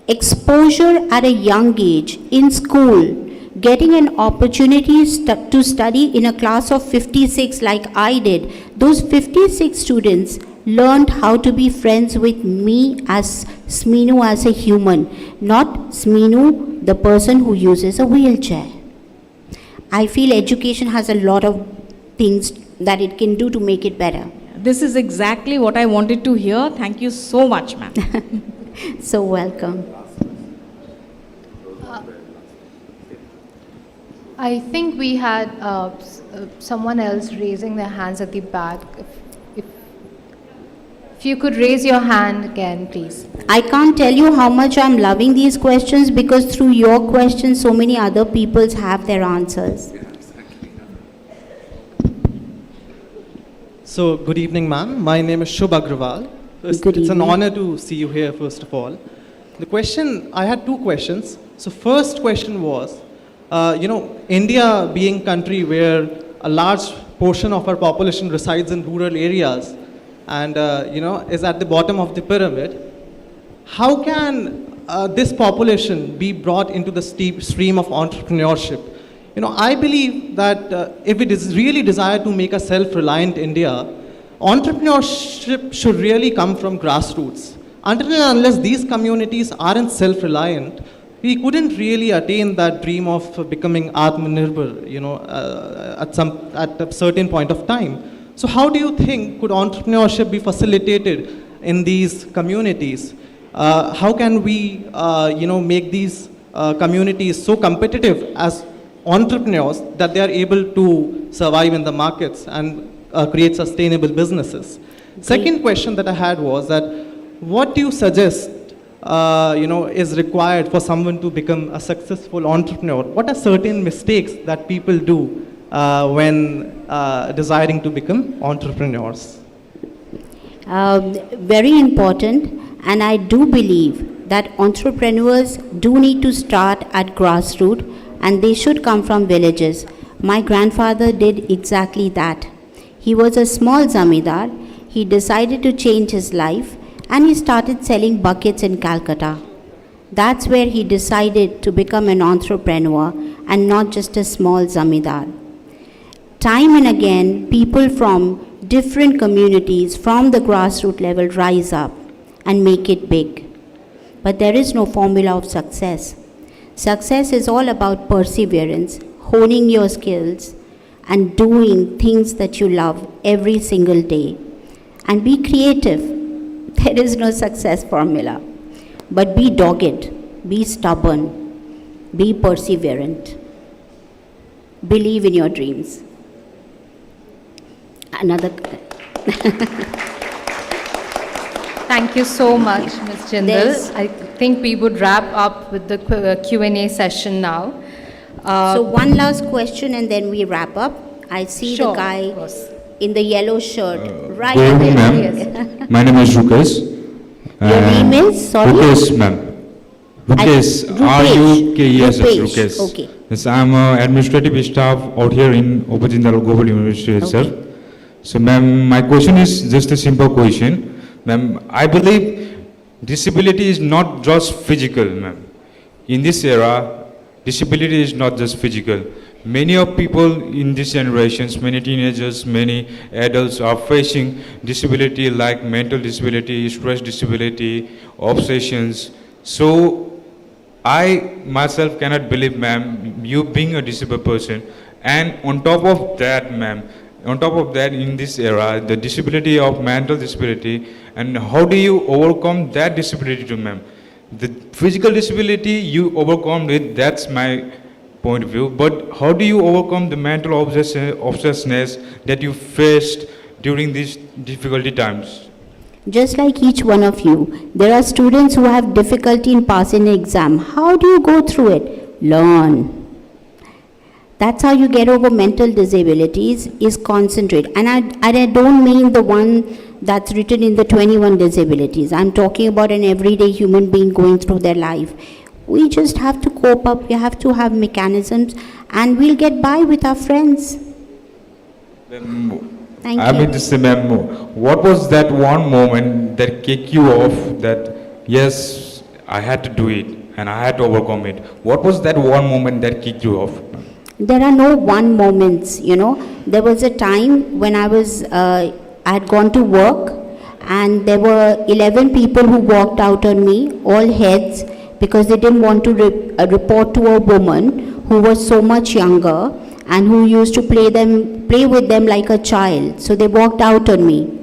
exposure at a young age in school, getting an opportunity to study in a class of 56 like I did, those 56 students learned how to be friends with me as Sminu as a human, not Sminu, the person who uses a wheelchair. I feel education has a lot of things that it can do to make it better. This is exactly what I wanted to hear. Thank you so much, ma'am. So welcome. I think we had someone else raising their hands at the back. If you could raise your hand again, please. I can't tell you how much I'm loving these questions because through your questions, so many other people have their answers. So, good evening, ma'am. My name is Shubh Agrawal. It's an honor to see you here, first of all. I had two questions. So, first question was, India being a country where a large portion of our population resides in rural areas and, is at the bottom of the pyramid, how can this population be brought into the steep stream of entrepreneurship? I believe that if it is really desire to make a self-reliant India, entrepreneurship should really come from grassroots. Until and unless these communities aren't self-reliant, we couldn't really attain that dream of becoming Atmanirbhar, at a certain point of time. So how do you think could entrepreneurship be facilitated in these communities? How can we, make these communities so competitive as entrepreneurs that they are able to survive in the markets and create sustainable businesses? Second question that I had was that what do you suggest is required for someone to become a successful entrepreneur? What are certain mistakes that people do when deciding to become entrepreneurs? Very important, and I do believe that entrepreneurs do need to start at grassroots and they should come from villages. My grandfather did exactly that. He was a small zamindar. He decided to change his life and he started selling buckets in Calcutta. That's where he decided to become an entrepreneur and not just a small zamindar. Time and again, people from different communities from the grassroots level rise up and make it big. But there is no formula of success. Success is all about perseverance, honing your skills, and doing things that you love every single day. And be creative. There is no success formula. But be dogged, be stubborn, be perseverant. Believe in your dreams. Another. Thank you so much, Ms. Jindal. There's- I think we would wrap up with the Q&A session now. So one last question and then we wrap up. I see Sure, the guy of course. in the yellow shirt right Good evening, there. ma'am. My name is Rukesh. Your name is? Sorry? Rukesh, ma'am. Rukesh. R-U-K-E-S. Rupesh. Rukesh. Okay. Yes, I'm administrative staff out here in Jindal Global University itself. So, ma'am, my question is just a simple question. Ma'am, I believe disability is not just physical, ma'am. In this era, disability is not just physical. Many of people in this generations, many teenagers, many adults are facing disability like mental disability, stress disability, obsessions. So I myself cannot believe, ma'am, you being a disabled person. And on top of that, ma'am, on top of that, in this era, the disability of mental disability, and how do you overcome that disability too, ma'am? The physical disability, you overcome it, that's my point of view. But how do you overcome the mental obsessiveness that you faced during these difficulty times? Just like each one of you, there are students who have difficulty in passing an exam. How do you go through it? Learn. That's how you get over mental disabilities, is concentrate. And I don't mean the one that's written in the 21 disabilities. I'm talking about an everyday human being going through their life. We just have to cope up, we have to have mechanisms, and we'll get by with our friends. Thank I you. mean to say, ma'am, what was that one moment that kicked you off that, yes, I had to do it and I had to overcome it? What was that one moment that kicked you off? There are no one moments, you know. There was a time when I had gone to work and there were 11 people who walked out on me, all heads, because they didn't want to report to a woman who was so much younger and who used to play with them like a child. So they walked out on me.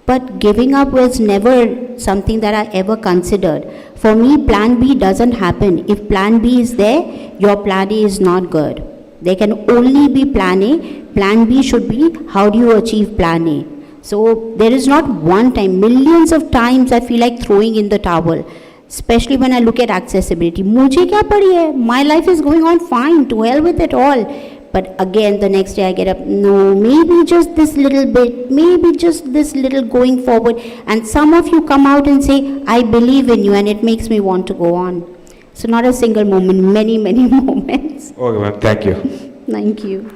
But giving up was never something that I ever considered. For me, plan B doesn't happen. If plan B is there, your plan A is not good. There can only be plan A. Plan B should be how do you achieve plan A. So there is not one time, millions of times I feel like throwing in the towel. Especially when I look at accessibility. Mujhe kya padi hai? My life is going on fine, to hell with it all. But again, the next day I get up, no, maybe just this little bit, maybe just this little going forward. And some of you come out and say, I believe in you, and it makes me want to go on. So not a single moment, many, many moments. Okay, ma'am, thank you. Thank you.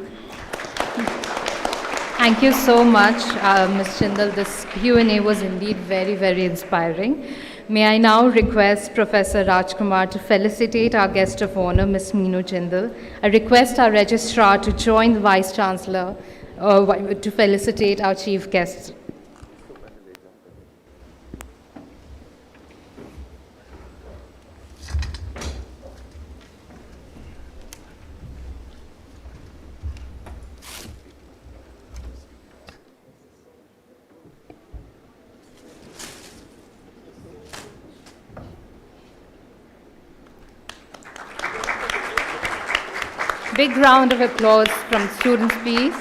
Thank you so much, Ms. Jindal. This Q&A was indeed very, very inspiring. May I now request Professor Rajkumar to felicitate our guest of honor, Ms. Sminu Jindal. I request our registrar to join the Vice Chancellor to felicitate our chief guest. Big round of applause from students, please.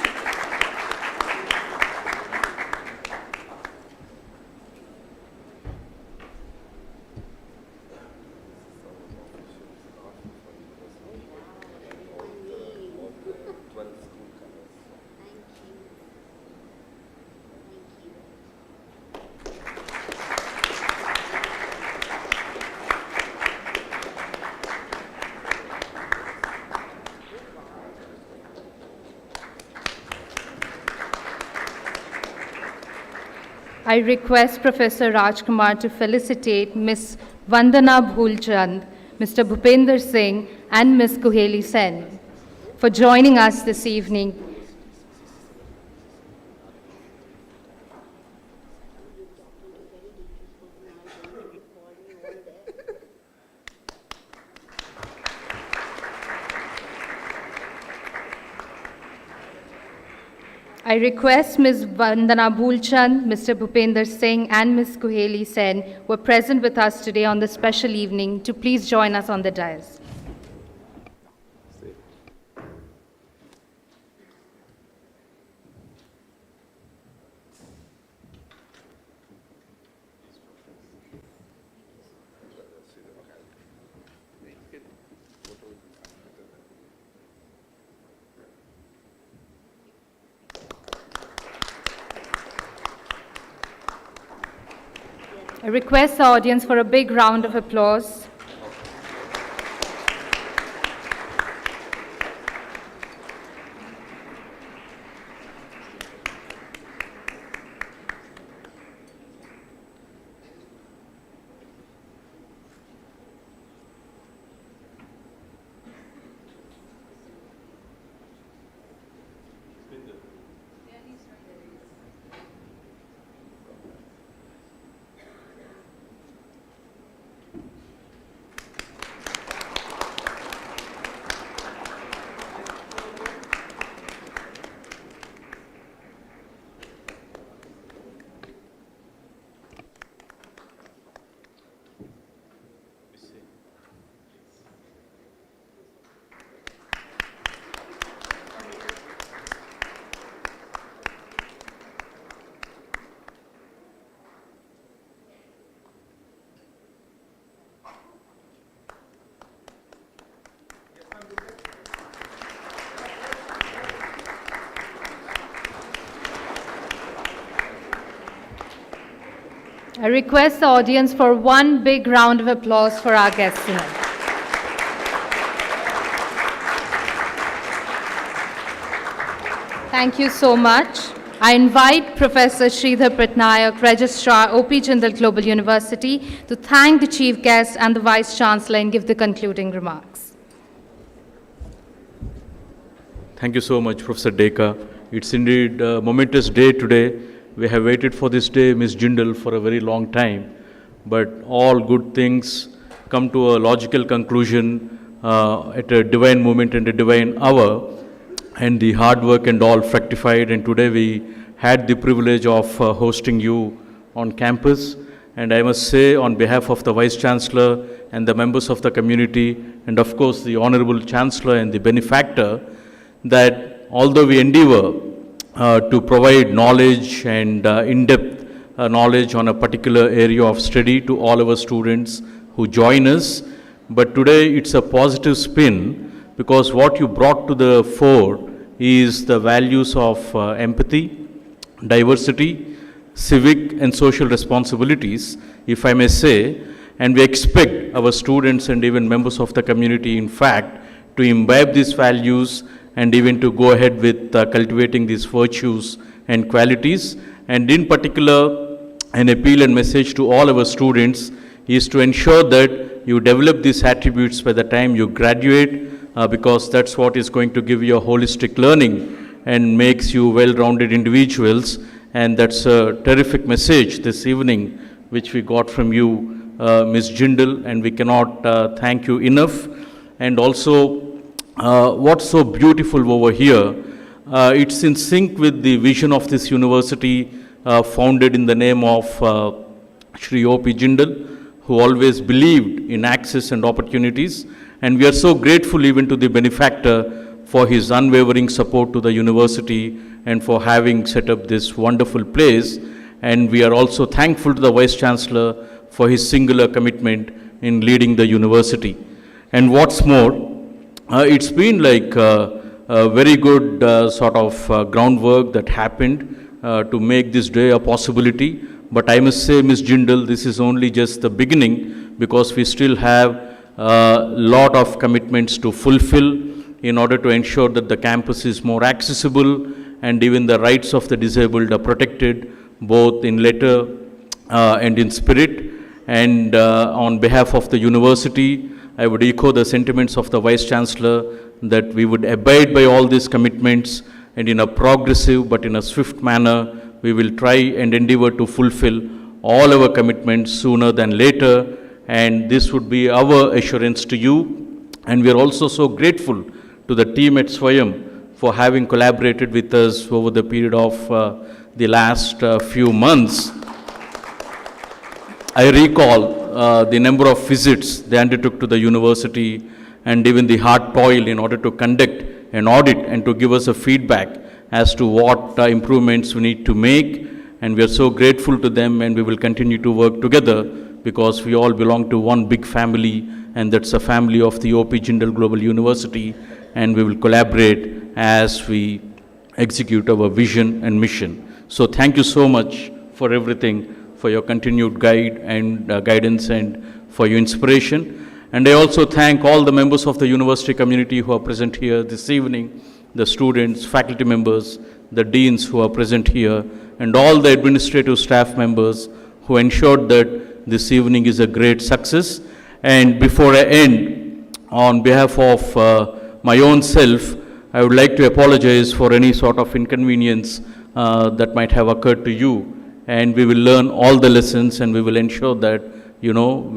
I request Professor Rajkumar to felicitate Ms. Vandana Bhulchand, Mr. Bhupender Singh, and Ms. Kuheli Sen for joining us this evening. I request Ms. Vandana Bhulchand, Mr. Bhupender Singh, and Ms. Kuheli Sen, who are present with us today on this special evening, to please join us on the dais. I request the audience for a big round of applause. I request the audience for one big round of applause for our guests tonight. Thank you so much. I invite Professor Sridhar Patnaik, Registrar, OP Jindal Global University, to thank the Chief Guest and the Vice Chancellor and give the concluding remarks. Thank you so much, Professor Deka. It's indeed a momentous day today. We have waited for this day, Ms. Jindal, for a very long time. But all good things come to a logical conclusion at a divine moment and a divine hour. And the hard work and all fructified. And today we had the privilege of hosting you on campus. And I must say, on behalf of the Vice Chancellor and the members of the community, and of course the Honorable Chancellor and the benefactor, that although we endeavor to provide knowledge and in-depth knowledge on a particular area of study to all our students who join us, but today it's a positive spin, because what you brought to the fore is the values of empathy, diversity, civic and social responsibilities, if I may say, and we expect our students and even members of the community, in fact, to imbibe these values and even to go ahead with cultivating these virtues and qualities. And in particular, an appeal and message to all our students is to ensure that you develop these attributes by the time you graduate, because that's what is going to give you a holistic learning and makes you well-rounded individuals. And that's a terrific message this evening, which we got from you, Ms. Jindal, and we cannot thank you enough. And also, what's so beautiful over here, it's in sync with the vision of this university, founded in the name of Shri O.P. Jindal, who always believed in access and opportunities. And we are so grateful even to the benefactor for his unwavering support to the university and for having set up this wonderful place. And we are also thankful to the Vice Chancellor for his singular commitment in leading the university. And what's more, it's been like a very good sort of groundwork that happened to make this day a possibility. But I must say, Ms. Jindal, this is only just the beginning, because we still have a lot of commitments to fulfill in order to ensure that the campus is more accessible and even the rights of the disabled are protected both in letter and in spirit. And on behalf of the university, I would echo the sentiments of the Vice Chancellor that we would abide by all these commitments, and in a progressive but in a swift manner, we will try and endeavor to fulfill all our commitments sooner than later. And this would be our assurance to you. And we are also so grateful to the team at Swayam for having collaborated with us over the period of the last few months. I recall the number of visits they undertook to the university and even the hard toil in order to conduct an audit and to give us a feedback as to what improvements we need to make. And we are so grateful to them, and we will continue to work together because we all belong to one big family, and that's a family of the OP Jindal Global University, and we will collaborate as we execute our vision and mission. So thank you so much for everything, for your continued guidance and for your inspiration. And I also thank all the members of the university community who are present here this evening, the students, faculty members, the deans who are present here, and all the administrative staff members who ensured that this evening is a great success. And before I end, on behalf of my own self, I would like to apologize for any sort of inconvenience that might have occurred to you. And we will learn all the lessons, and we will ensure that, we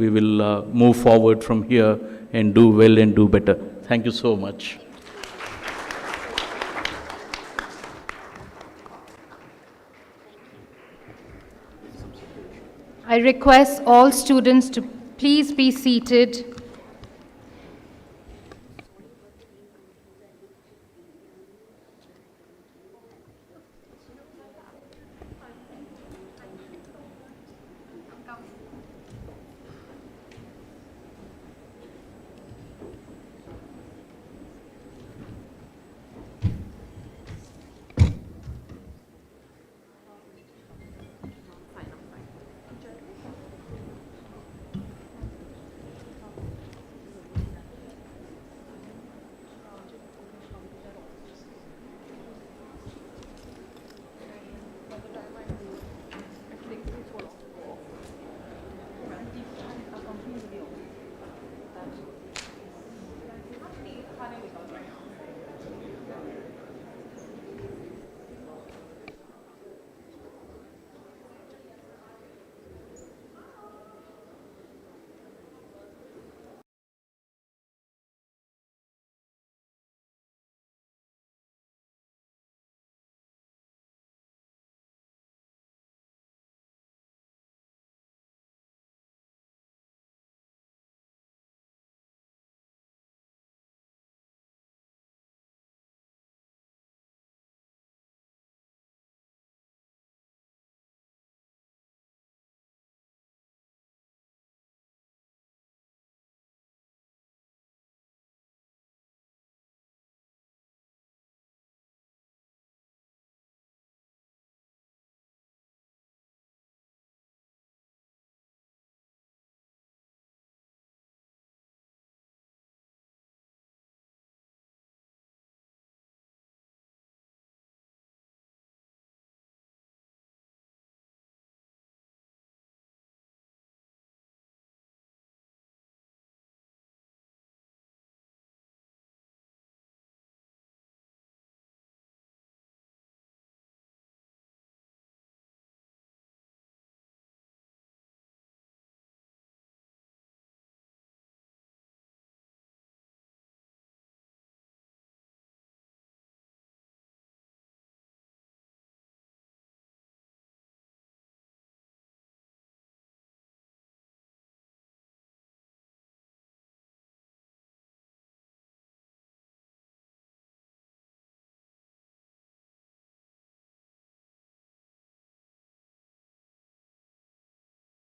will move forward from here and do well and do better. Thank you so much. I request all students to please be seated.